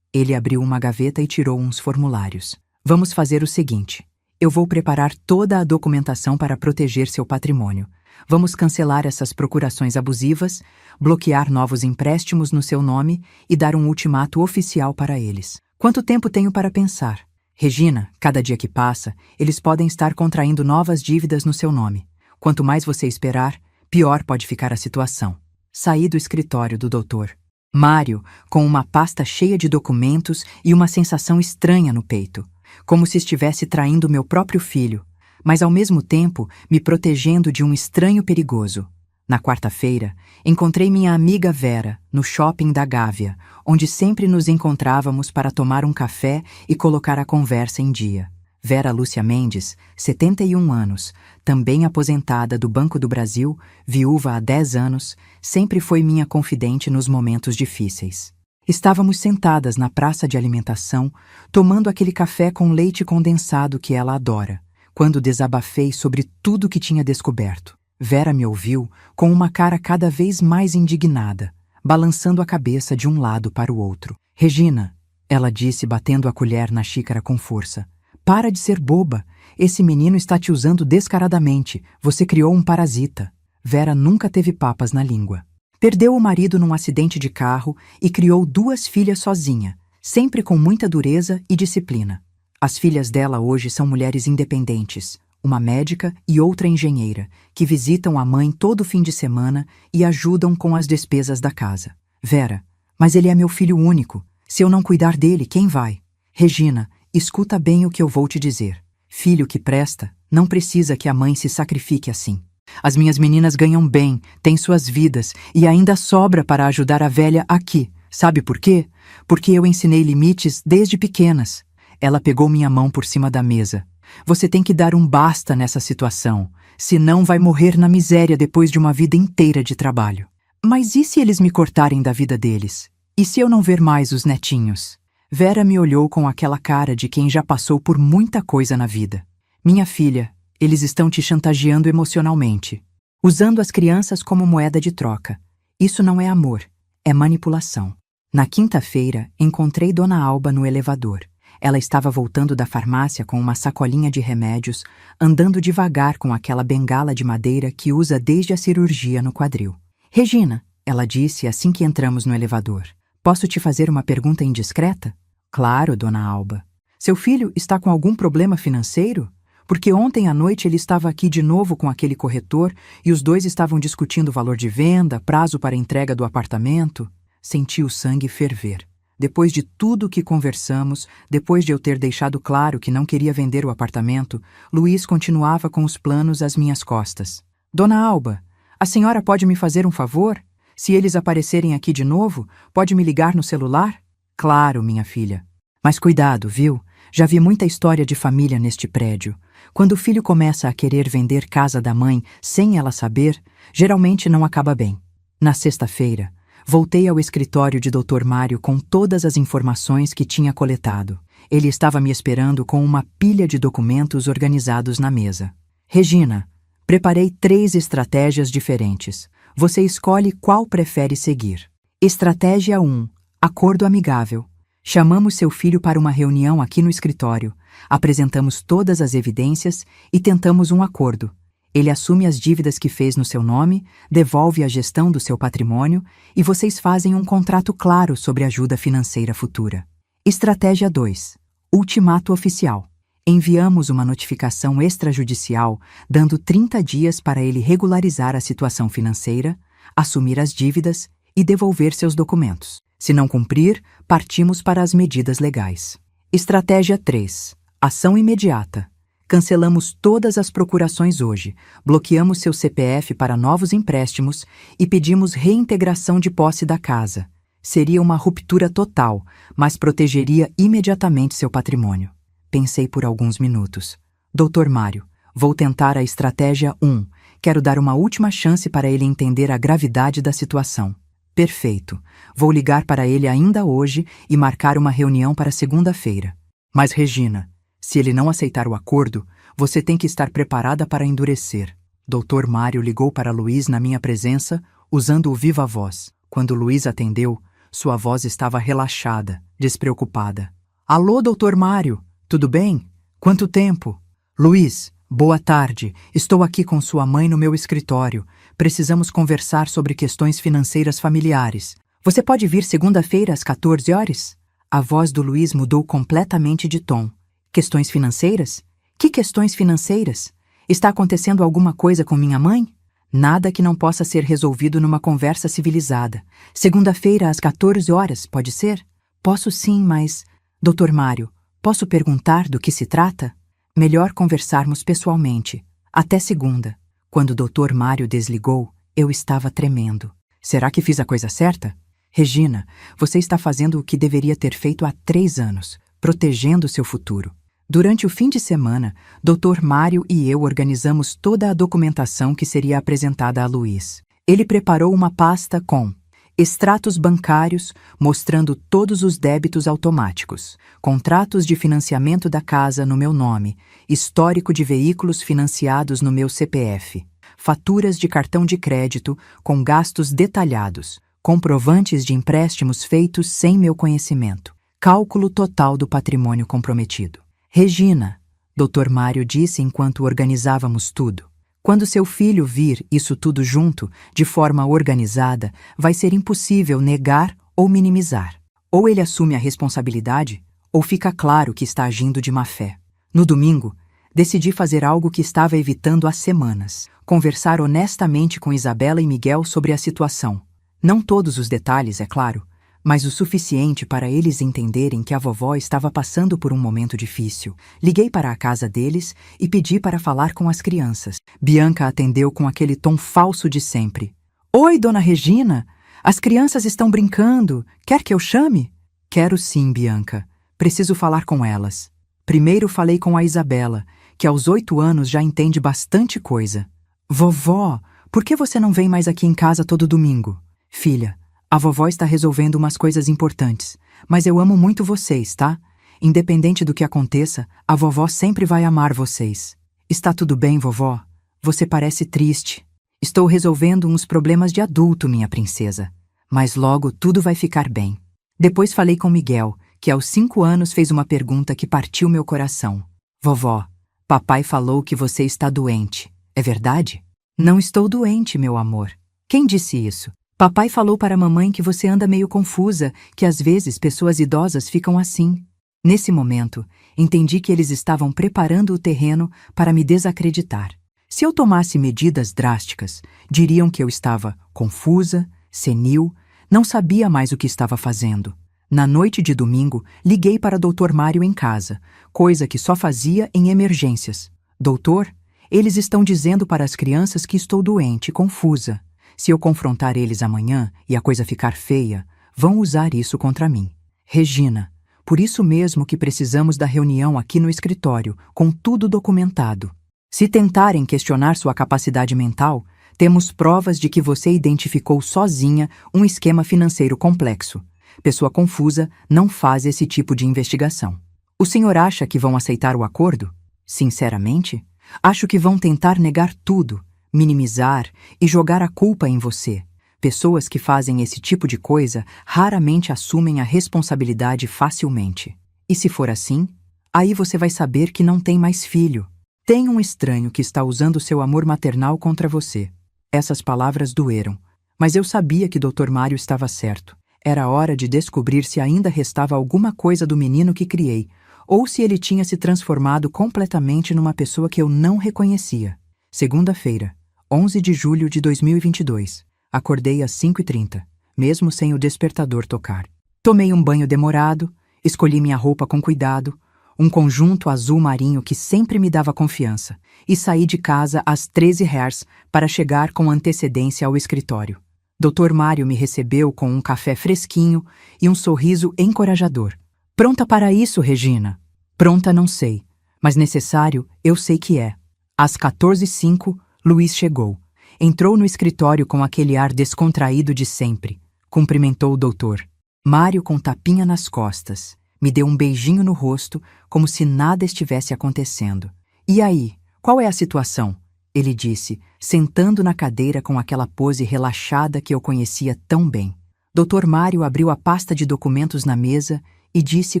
Ele abriu uma gaveta e tirou uns formulários. Vamos fazer o seguinte. Eu vou preparar toda a documentação para proteger seu patrimônio. Vamos cancelar essas procurações abusivas, bloquear novos empréstimos no seu nome e dar um ultimato oficial para eles. Quanto tempo tenho para pensar? Regina, cada dia que passa, eles podem estar contraindo novas dívidas no seu nome. Quanto mais você esperar, pior pode ficar a situação. Saí do escritório do doutor Mário com uma pasta cheia de documentos e uma sensação estranha no peito, como se estivesse traindo meu próprio filho, mas ao mesmo tempo me protegendo de um estranho perigoso. Na quarta-feira, encontrei minha amiga Vera no shopping da Gávea, onde sempre nos encontrávamos para tomar um café e colocar a conversa em dia. Vera Lúcia Mendes, 71 anos, também aposentada do Banco do Brasil, viúva há 10 anos, sempre foi minha confidente nos momentos difíceis. Estávamos sentadas na praça de alimentação, tomando aquele café com leite condensado que ela adora, quando desabafei sobre tudo que tinha descoberto. Vera me ouviu com uma cara cada vez mais indignada, balançando a cabeça de um lado para o outro. Regina, ela disse batendo a colher na xícara com força. Para de ser boba. Esse menino está te usando descaradamente. Você criou um parasita. Vera nunca teve papas na língua. Perdeu o marido num acidente de carro e criou 2 filhas sozinha, sempre com muita dureza e disciplina. As filhas dela hoje são mulheres independentes, uma médica e outra engenheira, que visitam a mãe todo fim de semana e ajudam com as despesas da casa. Vera, mas ele é meu filho único. Se eu não cuidar dele, quem vai? Regina, escuta bem o que eu vou te dizer. Filho que presta, não precisa que a mãe se sacrifique assim. As minhas meninas ganham bem, têm suas vidas e ainda sobra para ajudar a velha aqui. Sabe por quê? Porque eu ensinei limites desde pequenas. Ela pegou minha mão por cima da mesa. Você tem que dar um basta nessa situação, senão vai morrer na miséria depois de uma vida inteira de trabalho. Mas e se eles me cortarem da vida deles? E se eu não ver mais os netinhos? Vera me olhou com aquela cara de quem já passou por muita coisa na vida. Minha filha, eles estão te chantageando emocionalmente, usando as crianças como moeda de troca. Isso não é amor, é manipulação. Na quinta-feira, encontrei Dona Alba no elevador. Ela estava voltando da farmácia com uma sacolinha de remédios, andando devagar com aquela bengala de madeira que usa desde a cirurgia no quadril. Regina, ela disse assim que entramos no elevador. Posso te fazer uma pergunta indiscreta? Claro, Dona Alba. Seu filho está com algum problema financeiro? Porque ontem à noite ele estava aqui de novo com aquele corretor e os dois estavam discutindo o valor de venda, prazo para entrega do apartamento. Senti o sangue ferver. Depois de tudo que conversamos, depois de eu ter deixado claro que não queria vender o apartamento, Luiz continuava com os planos às minhas costas. Dona Alba, a senhora pode me fazer um favor? Se eles aparecerem aqui de novo, pode me ligar no celular? Claro, minha filha. Mas cuidado, viu? Já vi muita história de família neste prédio. Quando o filho começa a querer vender casa da mãe sem ela saber, geralmente não acaba bem. Na sexta-feira, voltei ao escritório de Dr. Mário com todas as informações que tinha coletado. Ele estava me esperando com uma pilha de documentos organizados na mesa. Regina, preparei 3 estratégias diferentes. Você escolhe qual prefere seguir. Estratégia 1. Acordo amigável. Chamamos seu filho para uma reunião aqui no escritório, apresentamos todas as evidências e tentamos um acordo. Ele assume as dívidas que fez no seu nome, devolve a gestão do seu patrimônio e vocês fazem um contrato claro sobre ajuda financeira futura. Estratégia 2. Ultimato oficial. Enviamos uma notificação extrajudicial, dando 30 dias para ele regularizar a situação financeira, assumir as dívidas e devolver seus documentos. Se não cumprir, partimos para as medidas legais. Estratégia 3. Ação imediata. Cancelamos todas as procurações hoje, bloqueamos seu CPF para novos empréstimos e pedimos reintegração de posse da casa. Seria uma ruptura total, mas protegeria imediatamente seu patrimônio. Pensei por alguns minutos. Dr. Mário, vou tentar a estratégia 1. Quero dar uma última chance para ele entender a gravidade da situação. Perfeito. Vou ligar para ele ainda hoje e marcar uma reunião para segunda-feira. Mas, Regina, se ele não aceitar o acordo, você tem que estar preparada para endurecer. Dr. Mário ligou para Luiz na minha presença, usando o viva voz. Quando Luiz atendeu, sua voz estava relaxada, despreocupada. Alô, Dr. Mário, tudo bem? Quanto tempo? Luiz, boa tarde. Estou aqui com sua mãe no meu escritório. Precisamos conversar sobre questões financeiras familiares. Você pode vir segunda-feira às 14 horas? A voz do Luiz mudou completamente de tom. Questões financeiras? Que questões financeiras? Está acontecendo alguma coisa com minha mãe? Nada que não possa ser resolvido numa conversa civilizada. Segunda-feira às 14 horas, pode ser? Posso sim, mas... Dr. Mário, posso perguntar do que se trata? Melhor conversarmos pessoalmente. Até segunda. Quando o Dr. Mário desligou, eu estava tremendo. Será que fiz a coisa certa? Regina, você está fazendo o que deveria ter feito há 3 anos, protegendo seu futuro. Durante o fim de semana, Dr. Mário e eu organizamos toda a documentação que seria apresentada a Luiz. Ele preparou uma pasta com extratos bancários mostrando todos os débitos automáticos, contratos de financiamento da casa no meu nome, histórico de veículos financiados no meu CPF, faturas de cartão de crédito com gastos detalhados, comprovantes de empréstimos feitos sem meu conhecimento, cálculo total do patrimônio comprometido. Regina, Dr. Mário disse enquanto organizávamos tudo. Quando seu filho vir isso tudo junto, de forma organizada, vai ser impossível negar ou minimizar. Ou ele assume a responsabilidade, ou fica claro que está agindo de má fé. No domingo, decidi fazer algo que estava evitando há semanas. Conversar honestamente com Isabela e Miguel sobre a situação. Não todos os detalhes, é claro, mas o suficiente para eles entenderem que a vovó estava passando por um momento difícil. Liguei para a casa deles e pedi para falar com as crianças. Bianca atendeu com aquele tom falso de sempre. Oi, dona Regina! As crianças estão brincando. Quer que eu chame? Quero sim, Bianca. Preciso falar com elas. Primeiro falei com a Isabela, que aos 8 anos já entende bastante coisa. Vovó, por que você não vem mais aqui em casa todo domingo? Filha, a vovó está resolvendo umas coisas importantes, mas eu amo muito vocês, tá? Independente do que aconteça, a vovó sempre vai amar vocês. Está tudo bem, vovó? Você parece triste. Estou resolvendo uns problemas de adulto, minha princesa. Mas logo tudo vai ficar bem. Depois falei com Miguel, que aos 5 anos fez uma pergunta que partiu meu coração. Vovó, papai falou que você está doente. É verdade? Não estou doente, meu amor. Quem disse isso? Papai falou para a mamãe que você anda meio confusa, que às vezes pessoas idosas ficam assim. Nesse momento, entendi que eles estavam preparando o terreno para me desacreditar. Se eu tomasse medidas drásticas, diriam que eu estava confusa, senil, não sabia mais o que estava fazendo. Na noite de domingo, liguei para Dr. Mário em casa, coisa que só fazia em emergências. Doutor, eles estão dizendo para as crianças que estou doente, confusa. Se eu confrontar eles amanhã e a coisa ficar feia, vão usar isso contra mim. Regina, por isso mesmo que precisamos da reunião aqui no escritório, com tudo documentado. Se tentarem questionar sua capacidade mental, temos provas de que você identificou sozinha um esquema financeiro complexo. Pessoa confusa não faz esse tipo de investigação. O senhor acha que vão aceitar o acordo? Sinceramente, acho que vão tentar negar tudo, minimizar e jogar a culpa em você. Pessoas que fazem esse tipo de coisa raramente assumem a responsabilidade facilmente. E se for assim, aí você vai saber que não tem mais filho. Tem um estranho que está usando seu amor maternal contra você. Essas palavras doeram, mas eu sabia que Dr. Mário estava certo. Era hora de descobrir se ainda restava alguma coisa do menino que criei, ou se ele tinha se transformado completamente numa pessoa que eu não reconhecia. Segunda-feira, 11 de julho de 2022. Acordei às 5h30, mesmo sem o despertador tocar. Tomei um banho demorado, escolhi minha roupa com cuidado, um conjunto azul marinho que sempre me dava confiança, e saí de casa às 13h para chegar com antecedência ao escritório. Dr. Mário me recebeu com um café fresquinho e um sorriso encorajador. Pronta para isso, Regina? Pronta não sei, mas necessário eu sei que é. Às 14h05, Luiz chegou. Entrou no escritório com aquele ar descontraído de sempre. Cumprimentou o doutor. Mário com tapinha nas costas. Me deu um beijinho no rosto, como se nada estivesse acontecendo. E aí, qual é a situação? Ele disse, sentando na cadeira com aquela pose relaxada que eu conhecia tão bem. Dr. Mário abriu a pasta de documentos na mesa e disse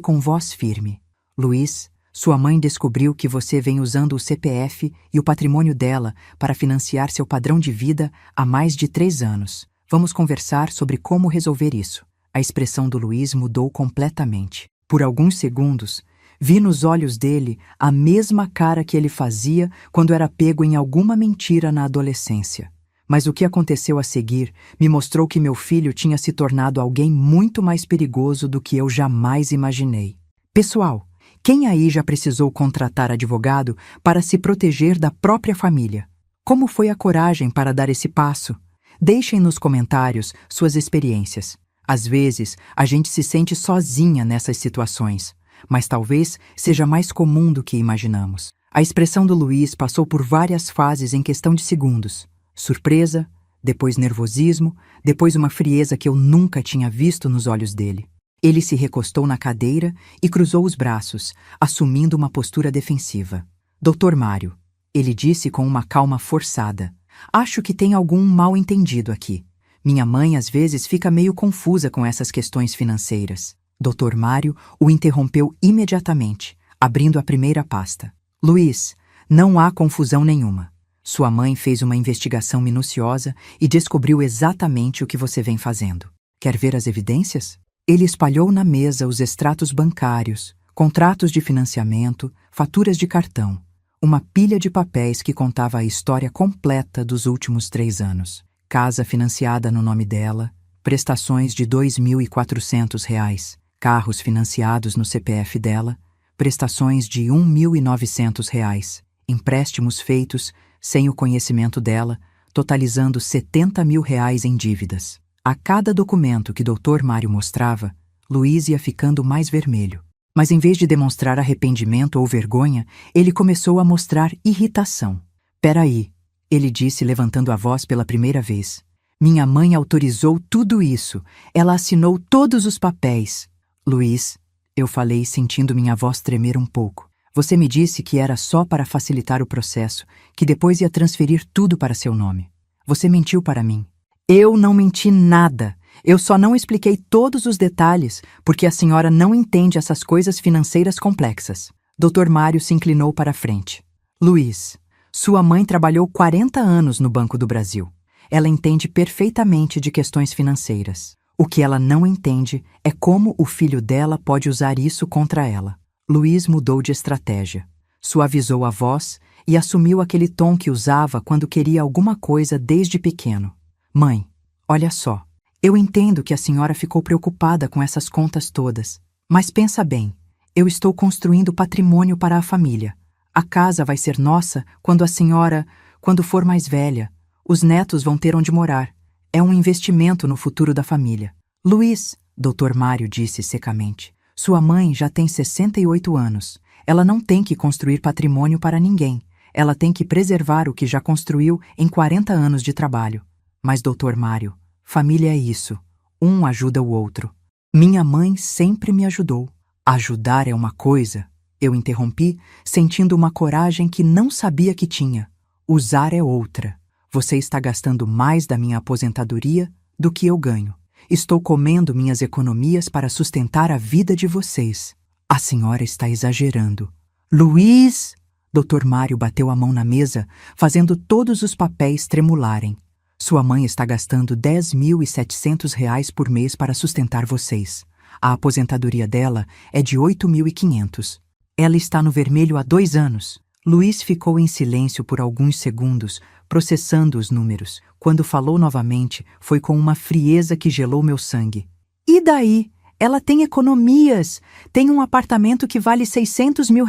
com voz firme: Luiz, sua mãe descobriu que você vem usando o CPF e o patrimônio dela para financiar seu padrão de vida há mais de 3 anos. Vamos conversar sobre como resolver isso. A expressão do Luiz mudou completamente. Por alguns segundos, vi nos olhos dele a mesma cara que ele fazia quando era pego em alguma mentira na adolescência. Mas o que aconteceu a seguir me mostrou que meu filho tinha se tornado alguém muito mais perigoso do que eu jamais imaginei. Pessoal, quem aí já precisou contratar advogado para se proteger da própria família? Como foi a coragem para dar esse passo? Deixem nos comentários suas experiências. Às vezes, a gente se sente sozinha nessas situações, mas talvez seja mais comum do que imaginamos. A expressão do Luiz passou por várias fases em questão de segundos. Surpresa, depois nervosismo, depois uma frieza que eu nunca tinha visto nos olhos dele. Ele se recostou na cadeira e cruzou os braços, assumindo uma postura defensiva. Dr. Mário, ele disse com uma calma forçada, acho que tem algum mal-entendido aqui. Minha mãe às vezes fica meio confusa com essas questões financeiras. Dr. Mário o interrompeu imediatamente, abrindo a primeira pasta. Luiz, não há confusão nenhuma. Sua mãe fez uma investigação minuciosa e descobriu exatamente o que você vem fazendo. Quer ver as evidências? Ele espalhou na mesa os extratos bancários, contratos de financiamento, faturas de cartão, uma pilha de papéis que contava a história completa dos últimos 3 anos. Casa financiada no nome dela, prestações de R$ 2.400, carros financiados no CPF dela, prestações de R$ 1.900, empréstimos feitos sem o conhecimento dela, totalizando R$ 70 mil em dívidas. A cada documento que Dr. Mário mostrava, Luiz ia ficando mais vermelho. Mas em vez de demonstrar arrependimento ou vergonha, ele começou a mostrar irritação. Peraí, ele disse levantando a voz pela primeira vez. Minha mãe autorizou tudo isso. Ela assinou todos os papéis. Luiz, eu falei sentindo minha voz tremer um pouco. Você me disse que era só para facilitar o processo, que depois ia transferir tudo para seu nome. Você mentiu para mim. Eu não menti nada. Eu só não expliquei todos os detalhes, porque a senhora não entende essas coisas financeiras complexas. Dr. Mário se inclinou para a frente. Luiz, sua mãe trabalhou 40 anos no Banco do Brasil. Ela entende perfeitamente de questões financeiras. O que ela não entende é como o filho dela pode usar isso contra ela. Luiz mudou de estratégia. Suavizou a voz e assumiu aquele tom que usava quando queria alguma coisa desde pequeno. Mãe, olha só. Eu entendo que a senhora ficou preocupada com essas contas todas. Mas pensa bem, eu estou construindo patrimônio para a família. A casa vai ser nossa quando for mais velha. Os netos vão ter onde morar. É um investimento no futuro da família. Luiz, Dr. Mário disse secamente, sua mãe já tem 68 anos. Ela não tem que construir patrimônio para ninguém. Ela tem que preservar o que já construiu em 40 anos de trabalho. Mas, Dr. Mário, família é isso. Um ajuda o outro. Minha mãe sempre me ajudou. Ajudar é uma coisa, eu interrompi, sentindo uma coragem que não sabia que tinha. Usar é outra. Você está gastando mais da minha aposentadoria do que eu ganho. Estou comendo minhas economias para sustentar a vida de vocês. A senhora está exagerando. Luiz! Dr. Mário bateu a mão na mesa, fazendo todos os papéis tremularem. Sua mãe está gastando R$ 10.700 por mês para sustentar vocês. A aposentadoria dela é de 8.500. Ela está no vermelho há 2 anos. Luiz ficou em silêncio por alguns segundos, processando os números. Quando falou novamente, foi com uma frieza que gelou meu sangue. E daí? Ela tem economias. Tem um apartamento que vale R$ 600 mil.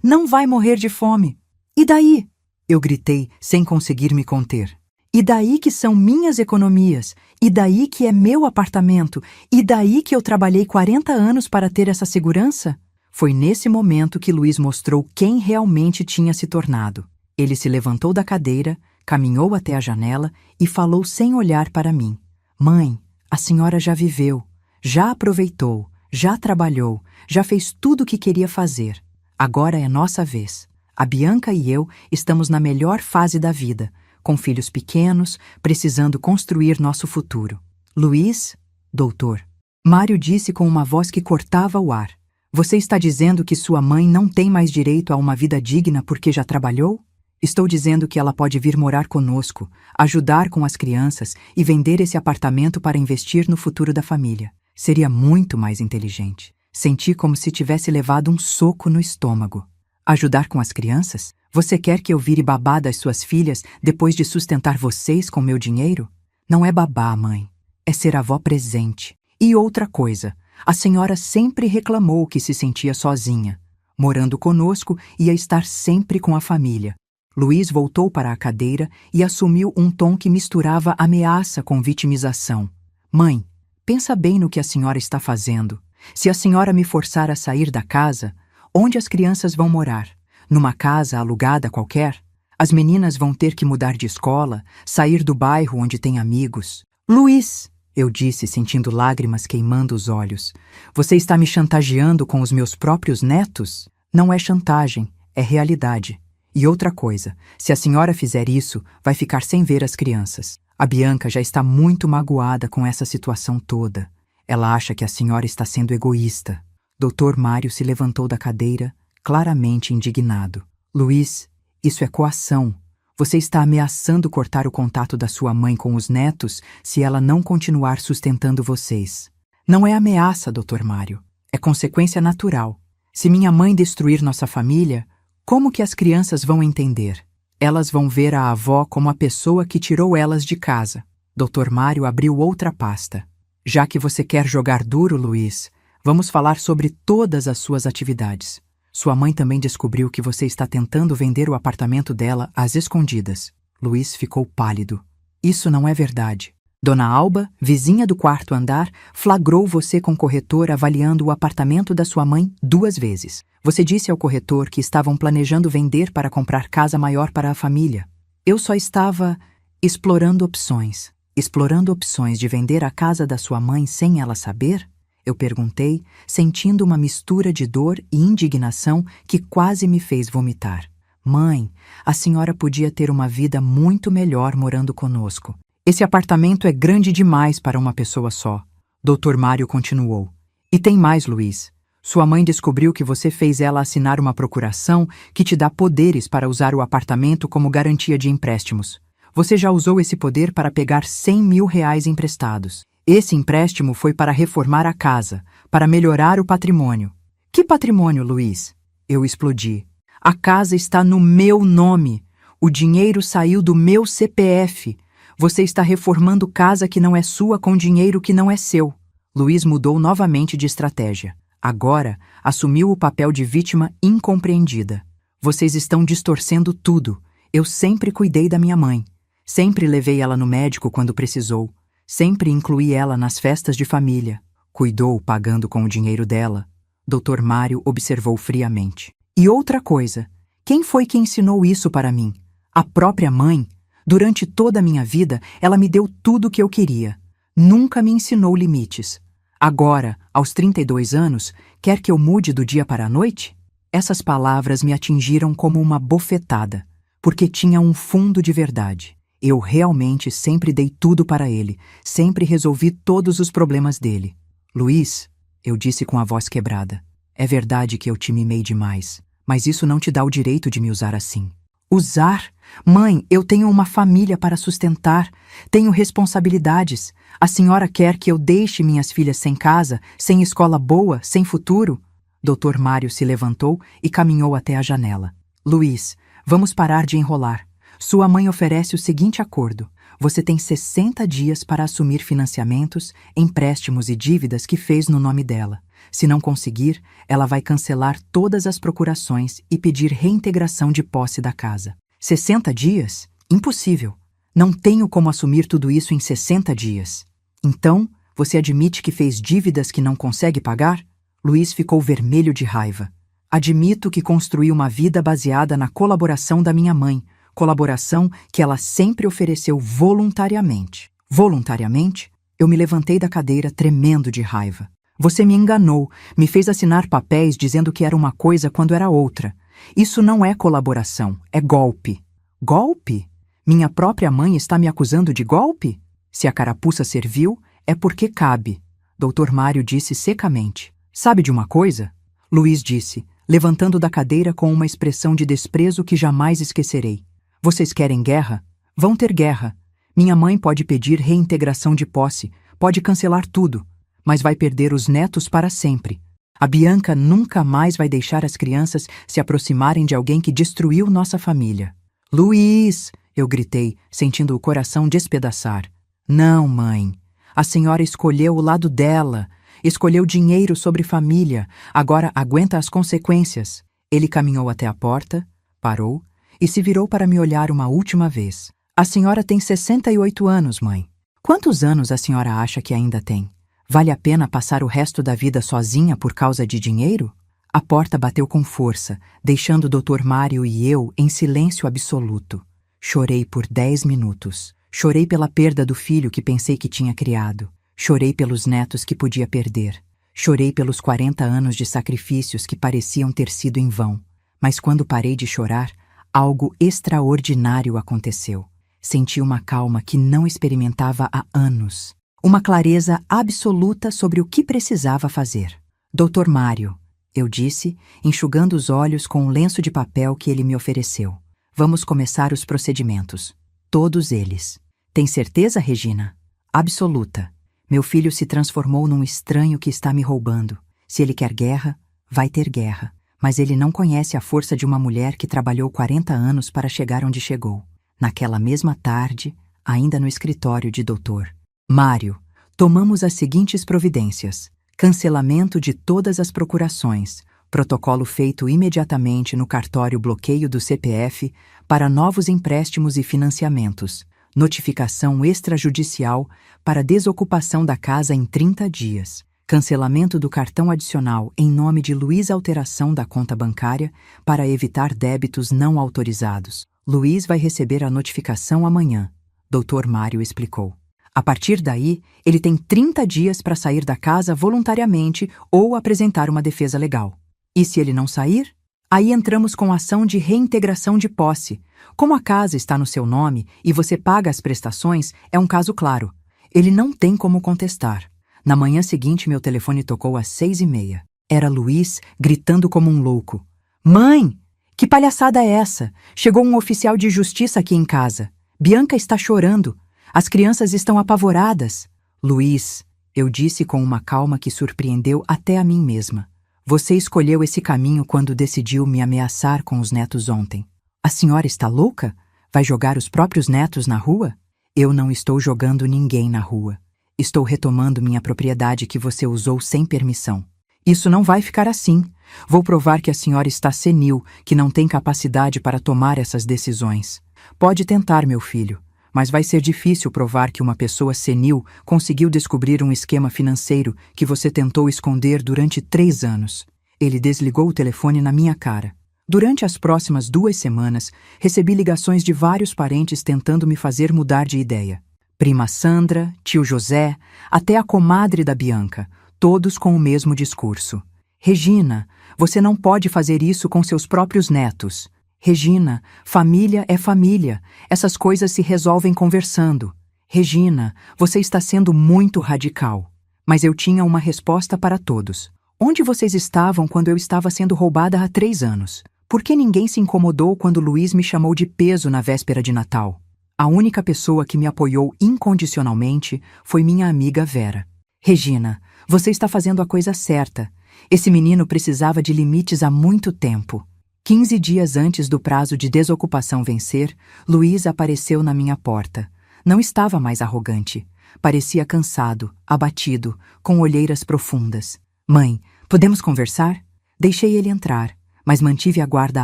Não vai morrer de fome. E daí? Eu gritei, sem conseguir me conter. E daí que são minhas economias? E daí que é meu apartamento? E daí que eu trabalhei 40 anos para ter essa segurança? Foi nesse momento que Luiz mostrou quem realmente tinha se tornado. Ele se levantou da cadeira, caminhou até a janela e falou sem olhar para mim. Mãe, a senhora já viveu, já aproveitou, já trabalhou, já fez tudo o que queria fazer. Agora é nossa vez. A Bianca e eu estamos na melhor fase da vida, com filhos pequenos, precisando construir nosso futuro. Luiz, doutor. Mário disse com uma voz que cortava o ar. Você está dizendo que sua mãe não tem mais direito a uma vida digna porque já trabalhou? Estou dizendo que ela pode vir morar conosco, ajudar com as crianças e vender esse apartamento para investir no futuro da família. Seria muito mais inteligente. Senti como se tivesse levado um soco no estômago. Ajudar com as crianças? Você quer que eu vire babá das suas filhas depois de sustentar vocês com meu dinheiro? Não é babá, mãe. É ser avó presente. E outra coisa, a senhora sempre reclamou que se sentia sozinha. Morando conosco, ia estar sempre com a família. Luiz voltou para a cadeira e assumiu um tom que misturava ameaça com vitimização. Mãe, pensa bem no que a senhora está fazendo. Se a senhora me forçar a sair da casa, onde as crianças vão morar? Numa casa alugada qualquer? As meninas vão ter que mudar de escola, sair do bairro onde tem amigos. Luiz, eu disse, sentindo lágrimas queimando os olhos. Você está me chantageando com os meus próprios netos? Não é chantagem, é realidade. E outra coisa, se a senhora fizer isso, vai ficar sem ver as crianças. A Bianca já está muito magoada com essa situação toda. Ela acha que a senhora está sendo egoísta. Dr. Mário se levantou da cadeira, claramente indignado. Luiz, isso é coação. Você está ameaçando cortar o contato da sua mãe com os netos se ela não continuar sustentando vocês. Não é ameaça, Dr. Mário. É consequência natural. Se minha mãe destruir nossa família, como que as crianças vão entender? Elas vão ver a avó como a pessoa que tirou elas de casa. Dr. Mário abriu outra pasta. Já que você quer jogar duro, Luiz, vamos falar sobre todas as suas atividades. Sua mãe também descobriu que você está tentando vender o apartamento dela às escondidas. Luiz ficou pálido. Isso não é verdade. Dona Alba, vizinha do quarto andar, flagrou você com o corretor avaliando o apartamento da sua mãe 2 vezes. Você disse ao corretor que estavam planejando vender para comprar casa maior para a família. Eu só estava explorando opções. Explorando opções de vender a casa da sua mãe sem ela saber? Eu perguntei, sentindo uma mistura de dor e indignação que quase me fez vomitar. Mãe, a senhora podia ter uma vida muito melhor morando conosco. Esse apartamento é grande demais para uma pessoa só. Dr. Mário continuou. E tem mais, Luiz. Sua mãe descobriu que você fez ela assinar uma procuração que te dá poderes para usar o apartamento como garantia de empréstimos. Você já usou esse poder para pegar R$ 100 mil emprestados. Esse empréstimo foi para reformar a casa, para melhorar o patrimônio. Que patrimônio, Luiz? Eu explodi. A casa está no meu nome. O dinheiro saiu do meu CPF. Você está reformando casa que não é sua com dinheiro que não é seu. Luiz mudou novamente de estratégia. Agora, assumiu o papel de vítima incompreendida. Vocês estão distorcendo tudo. Eu sempre cuidei da minha mãe. Sempre levei ela no médico quando precisou. Sempre incluí ela nas festas de família. Cuidou pagando com o dinheiro dela. Dr. Mário observou friamente. E outra coisa, quem foi que ensinou isso para mim? A própria mãe. Durante toda a minha vida, ela me deu tudo o que eu queria. Nunca me ensinou limites. Agora, aos 32 anos, quer que eu mude do dia para a noite? Essas palavras me atingiram como uma bofetada, porque tinha um fundo de verdade. Eu realmente sempre dei tudo para ele, sempre resolvi todos os problemas dele. Luiz, eu disse com a voz quebrada, é verdade que eu te mimei demais, mas isso não te dá o direito de me usar assim. Usar? Mãe, eu tenho uma família para sustentar, tenho responsabilidades. A senhora quer que eu deixe minhas filhas sem casa, sem escola boa, sem futuro? Dr. Mário se levantou e caminhou até a janela. Luiz, vamos parar de enrolar. Sua mãe oferece o seguinte acordo. Você tem 60 dias para assumir financiamentos, empréstimos e dívidas que fez no nome dela. Se não conseguir, ela vai cancelar todas as procurações e pedir reintegração de posse da casa. 60 dias? Impossível. Não tenho como assumir tudo isso em 60 dias. Então, você admite que fez dívidas que não consegue pagar? Luiz ficou vermelho de raiva. Admito que construí uma vida baseada na colaboração da minha mãe, colaboração que ela sempre ofereceu voluntariamente. Voluntariamente? Eu me levantei da cadeira tremendo de raiva. Você me enganou, me fez assinar papéis dizendo que era uma coisa quando era outra. Isso não é colaboração, é golpe. Golpe? Minha própria mãe está me acusando de golpe? Se a carapuça serviu, é porque cabe. Dr. Mário disse secamente. Sabe de uma coisa? Luiz disse, levantando da cadeira com uma expressão de desprezo que jamais esquecerei. Vocês querem guerra? Vão ter guerra. Minha mãe pode pedir reintegração de posse, pode cancelar tudo, mas vai perder os netos para sempre. A Bianca nunca mais vai deixar as crianças se aproximarem de alguém que destruiu nossa família. Luiz! Eu gritei, sentindo o coração despedaçar. Não, mãe. A senhora escolheu o lado dela. Escolheu dinheiro sobre família. Agora aguenta as consequências. Ele caminhou até a porta, parou e se virou para me olhar uma última vez. A senhora tem 68 anos, mãe. Quantos anos a senhora acha que ainda tem? Vale a pena passar o resto da vida sozinha por causa de dinheiro? A porta bateu com força, deixando o Dr. Mário e eu em silêncio absoluto. Chorei por 10 minutos. Chorei pela perda do filho que pensei que tinha criado. Chorei pelos netos que podia perder. Chorei pelos 40 anos de sacrifícios que pareciam ter sido em vão. Mas quando parei de chorar, algo extraordinário aconteceu. Senti uma calma que não experimentava há anos. Uma clareza absoluta sobre o que precisava fazer. Dr. Mário, eu disse, enxugando os olhos com um lenço de papel que ele me ofereceu. Vamos começar os procedimentos. Todos eles. Tem certeza, Regina? Absoluta. Meu filho se transformou num estranho que está me roubando. Se ele quer guerra, vai ter guerra. Mas ele não conhece a força de uma mulher que trabalhou 40 anos para chegar onde chegou. Naquela mesma tarde, ainda no escritório de Dr. Mário, tomamos as seguintes providências. Cancelamento de todas as procurações. Protocolo feito imediatamente no cartório bloqueio do CPF para novos empréstimos e financiamentos. Notificação extrajudicial para desocupação da casa em 30 dias. Cancelamento do cartão adicional em nome de Luiz, alteração da conta bancária para evitar débitos não autorizados. Luiz vai receber a notificação amanhã, Dr. Mário explicou. A partir daí, ele tem 30 dias para sair da casa voluntariamente ou apresentar uma defesa legal. E se ele não sair? Aí entramos com ação de reintegração de posse. Como a casa está no seu nome e você paga as prestações, é um caso claro. Ele não tem como contestar. Na manhã seguinte, meu telefone tocou às 6h30. Era Luiz gritando como um louco. Mãe, que palhaçada é essa? Chegou um oficial de justiça aqui em casa. Bianca está chorando. As crianças estão apavoradas. Luiz, eu disse com uma calma que surpreendeu até a mim mesma. Você escolheu esse caminho quando decidiu me ameaçar com os netos ontem. A senhora está louca? Vai jogar os próprios netos na rua? Eu não estou jogando ninguém na rua. Estou retomando minha propriedade que você usou sem permissão. Isso não vai ficar assim. Vou provar que a senhora está senil, que não tem capacidade para tomar essas decisões. Pode tentar, meu filho, mas vai ser difícil provar que uma pessoa senil conseguiu descobrir um esquema financeiro que você tentou esconder durante 3 anos. Ele desligou o telefone na minha cara. Durante as próximas 2 semanas, recebi ligações de vários parentes tentando me fazer mudar de ideia. Prima Sandra, tio José, até a comadre da Bianca, todos com o mesmo discurso. Regina, você não pode fazer isso com seus próprios netos. Regina, família é família. Essas coisas se resolvem conversando. Regina, você está sendo muito radical. Mas eu tinha uma resposta para todos. Onde vocês estavam quando eu estava sendo roubada há 3 anos? Por que ninguém se incomodou quando Luiz me chamou de peso na véspera de Natal? A única pessoa que me apoiou incondicionalmente foi minha amiga Vera. Regina, você está fazendo a coisa certa. Esse menino precisava de limites há muito tempo. 15 dias antes do prazo de desocupação vencer, Luiz apareceu na minha porta. Não estava mais arrogante. Parecia cansado, abatido, com olheiras profundas. Mãe, podemos conversar? Deixei ele entrar, mas mantive a guarda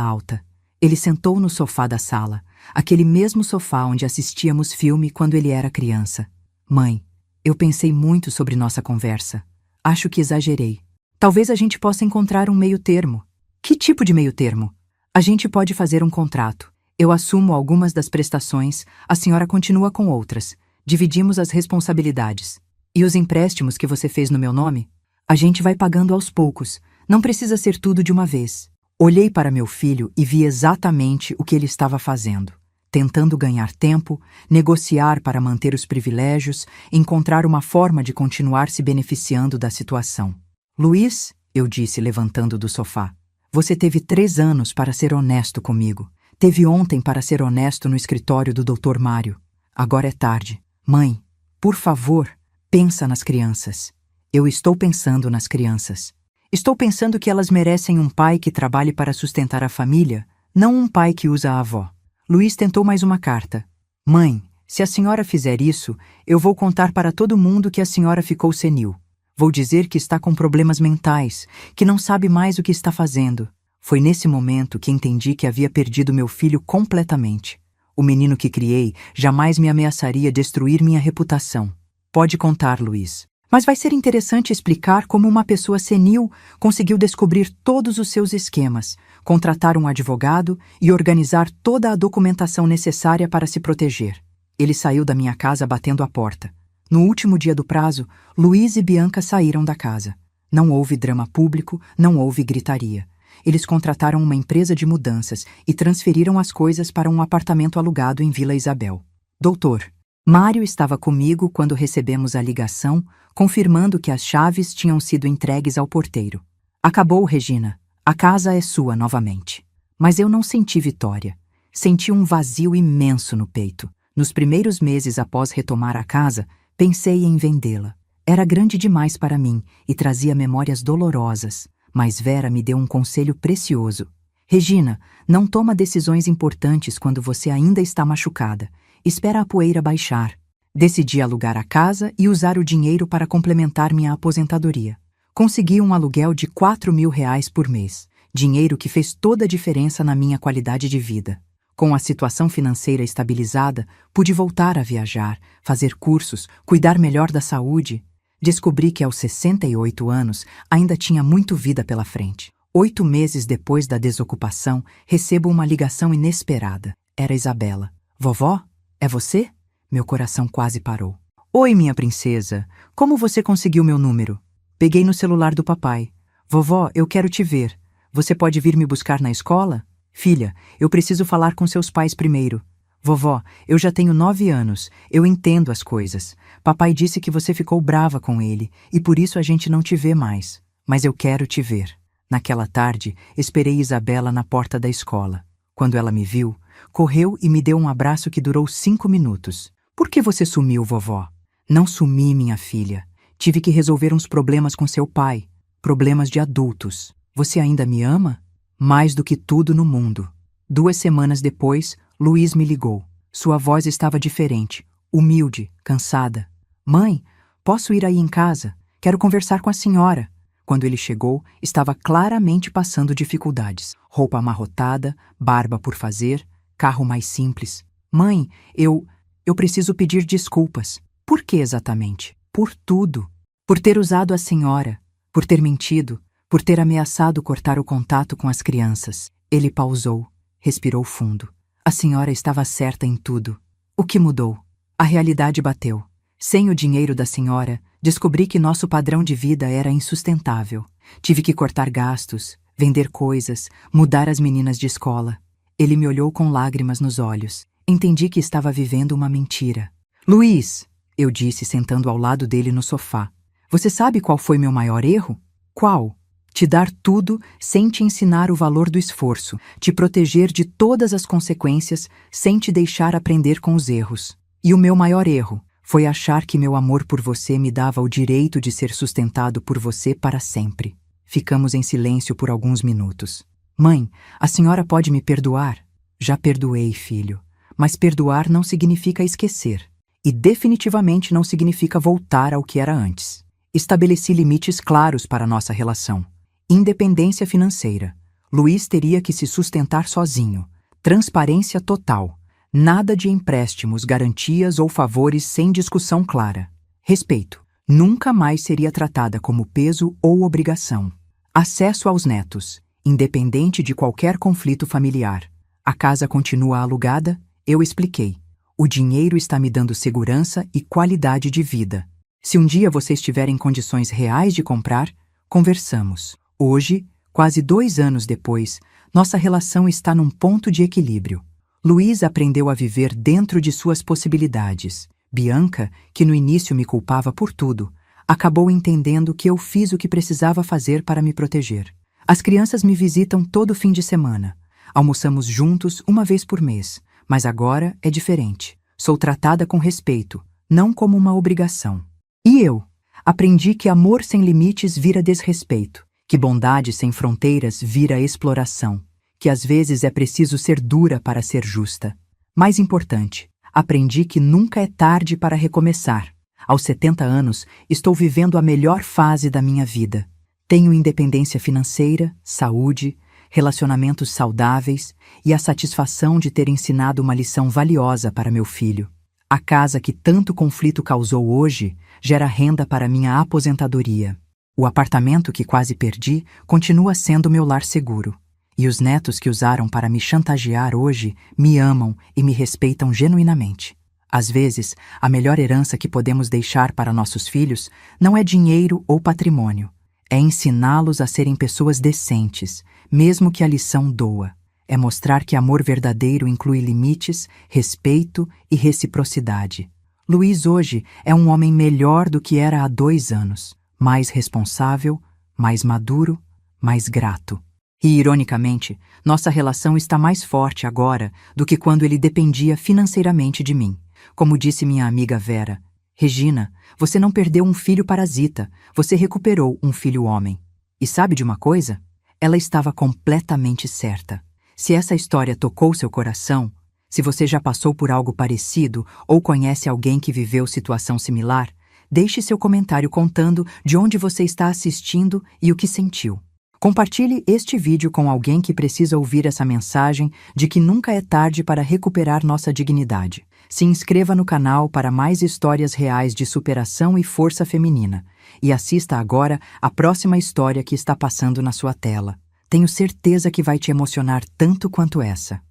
alta. Ele sentou no sofá da sala, aquele mesmo sofá onde assistíamos filme quando ele era criança. Mãe, eu pensei muito sobre nossa conversa. Acho que exagerei. Talvez a gente possa encontrar um meio termo. Que tipo de meio termo? A gente pode fazer um contrato. Eu assumo algumas das prestações, a senhora continua com outras. Dividimos as responsabilidades. E os empréstimos que você fez no meu nome? A gente vai pagando aos poucos. Não precisa ser tudo de uma vez. Olhei para meu filho e vi exatamente o que ele estava fazendo. Tentando ganhar tempo, negociar para manter os privilégios, encontrar uma forma de continuar se beneficiando da situação. Luiz, eu disse levantando do sofá, você teve 3 anos para ser honesto comigo. Teve ontem para ser honesto no escritório do Dr. Mário. Agora é tarde. Mãe, por favor, pensa nas crianças. Eu estou pensando nas crianças. Estou pensando que elas merecem um pai que trabalhe para sustentar a família, não um pai que usa a avó. Luiz tentou mais uma carta. Mãe, se a senhora fizer isso, eu vou contar para todo mundo que a senhora ficou senil. Vou dizer que está com problemas mentais, que não sabe mais o que está fazendo. Foi nesse momento que entendi que havia perdido meu filho completamente. O menino que criei jamais me ameaçaria destruir minha reputação. Pode contar, Luiz. Mas vai ser interessante explicar como uma pessoa senil conseguiu descobrir todos os seus esquemas, contratar um advogado e organizar toda a documentação necessária para se proteger. Ele saiu da minha casa batendo a porta. No último dia do prazo, Luiz e Bianca saíram da casa. Não houve drama público, não houve gritaria. Eles contrataram uma empresa de mudanças e transferiram as coisas para um apartamento alugado em Vila Isabel. Doutor, Mário estava comigo quando recebemos a ligação, confirmando que as chaves tinham sido entregues ao porteiro. Acabou, Regina. A casa é sua novamente. Mas eu não senti vitória. Senti um vazio imenso no peito. Nos primeiros meses após retomar a casa, pensei em vendê-la. Era grande demais para mim e trazia memórias dolorosas. Mas Vera me deu um conselho precioso. Regina, não toma decisões importantes quando você ainda está machucada. Espera a poeira baixar. Decidi alugar a casa e usar o dinheiro para complementar minha aposentadoria. Consegui um aluguel de R$ 4.000 por mês, dinheiro que fez toda a diferença na minha qualidade de vida. Com a situação financeira estabilizada, pude voltar a viajar, fazer cursos, cuidar melhor da saúde. Descobri que aos 68 anos ainda tinha muito vida pela frente. 8 meses depois da desocupação, recebo uma ligação inesperada. Era Isabela. Vovó? É você? Meu coração quase parou. Oi, minha princesa. Como você conseguiu meu número? Peguei no celular do papai. Vovó, eu quero te ver. Você pode vir me buscar na escola? Filha, eu preciso falar com seus pais primeiro. Vovó, eu já tenho 9 anos. Eu entendo as coisas. Papai disse que você ficou brava com ele e por isso a gente não te vê mais. Mas eu quero te ver. Naquela tarde, esperei Isabela na porta da escola. Quando ela me viu, correu e me deu um abraço que durou 5 minutos. Por que você sumiu, vovó? Não sumi, minha filha. Tive que resolver uns problemas com seu pai. Problemas de adultos. Você ainda me ama? Mais do que tudo no mundo. 2 semanas depois, Luiz me ligou. Sua voz estava diferente. humilde, cansada. Mãe, posso ir aí em casa? Quero conversar com a senhora. Quando ele chegou, estava claramente passando dificuldades. Roupa amarrotada, barba por fazer, carro mais simples. Mãe, eu preciso pedir desculpas. Por que exatamente? Por tudo. Por ter usado a senhora, por ter mentido, por ter ameaçado cortar o contato com as crianças. Ele pausou, respirou fundo. A senhora estava certa em tudo. O que mudou? A realidade bateu. Sem o dinheiro da senhora, descobri que nosso padrão de vida era insustentável. Tive que cortar gastos, vender coisas, mudar as meninas de escola. Ele me olhou com lágrimas nos olhos. Entendi que estava vivendo uma mentira. Luiz, eu disse sentando ao lado dele no sofá. Você sabe qual foi meu maior erro? Qual? Te dar tudo sem te ensinar o valor do esforço, te proteger de todas as consequências sem te deixar aprender com os erros. E o meu maior erro foi achar que meu amor por você me dava o direito de ser sustentado por você para sempre. Ficamos em silêncio por alguns minutos. Mãe, a senhora pode me perdoar? Já perdoei, filho. Mas perdoar não significa esquecer. E definitivamente não significa voltar ao que era antes. Estabeleci limites claros para nossa relação. Independência financeira. Luiz teria que se sustentar sozinho. Transparência total. Nada de empréstimos, garantias ou favores sem discussão clara. Respeito. Nunca mais seria tratada como peso ou obrigação. Acesso aos netos. Independente de qualquer conflito familiar. A casa continua alugada? Eu expliquei. O dinheiro está me dando segurança e qualidade de vida. Se um dia você estiver em condições reais de comprar, conversamos. Hoje, quase 2 anos depois, nossa relação está num ponto de equilíbrio. Luiz aprendeu a viver dentro de suas possibilidades. Bianca, que no início me culpava por tudo, acabou entendendo que eu fiz o que precisava fazer para me proteger. As crianças me visitam todo fim de semana. Almoçamos juntos uma vez por mês, mas agora é diferente. Sou tratada com respeito, não como uma obrigação. E eu? Aprendi que amor sem limites vira desrespeito, que bondade sem fronteiras vira exploração, que às vezes é preciso ser dura para ser justa. Mais importante, aprendi que nunca é tarde para recomeçar. Aos 70 anos, estou vivendo a melhor fase da minha vida. Tenho independência financeira, saúde, relacionamentos saudáveis e a satisfação de ter ensinado uma lição valiosa para meu filho. A casa que tanto conflito causou hoje gera renda para minha aposentadoria. O apartamento que quase perdi continua sendo meu lar seguro. E os netos que usaram para me chantagear hoje me amam e me respeitam genuinamente. Às vezes, a melhor herança que podemos deixar para nossos filhos não é dinheiro ou patrimônio. É ensiná-los a serem pessoas decentes, mesmo que a lição doa. É mostrar que amor verdadeiro inclui limites, respeito e reciprocidade. Luiz hoje é um homem melhor do que era há 2 anos. Mais responsável, mais maduro, mais grato. E, ironicamente, nossa relação está mais forte agora do que quando ele dependia financeiramente de mim. Como disse minha amiga Vera, Regina, você não perdeu um filho parasita, você recuperou um filho homem. E sabe de uma coisa? Ela estava completamente certa. Se essa história tocou seu coração, se você já passou por algo parecido ou conhece alguém que viveu situação similar, deixe seu comentário contando de onde você está assistindo e o que sentiu. Compartilhe este vídeo com alguém que precisa ouvir essa mensagem de que nunca é tarde para recuperar nossa dignidade. Se inscreva no canal para mais histórias reais de superação e força feminina. E assista agora a próxima história que está passando na sua tela. Tenho certeza que vai te emocionar tanto quanto essa.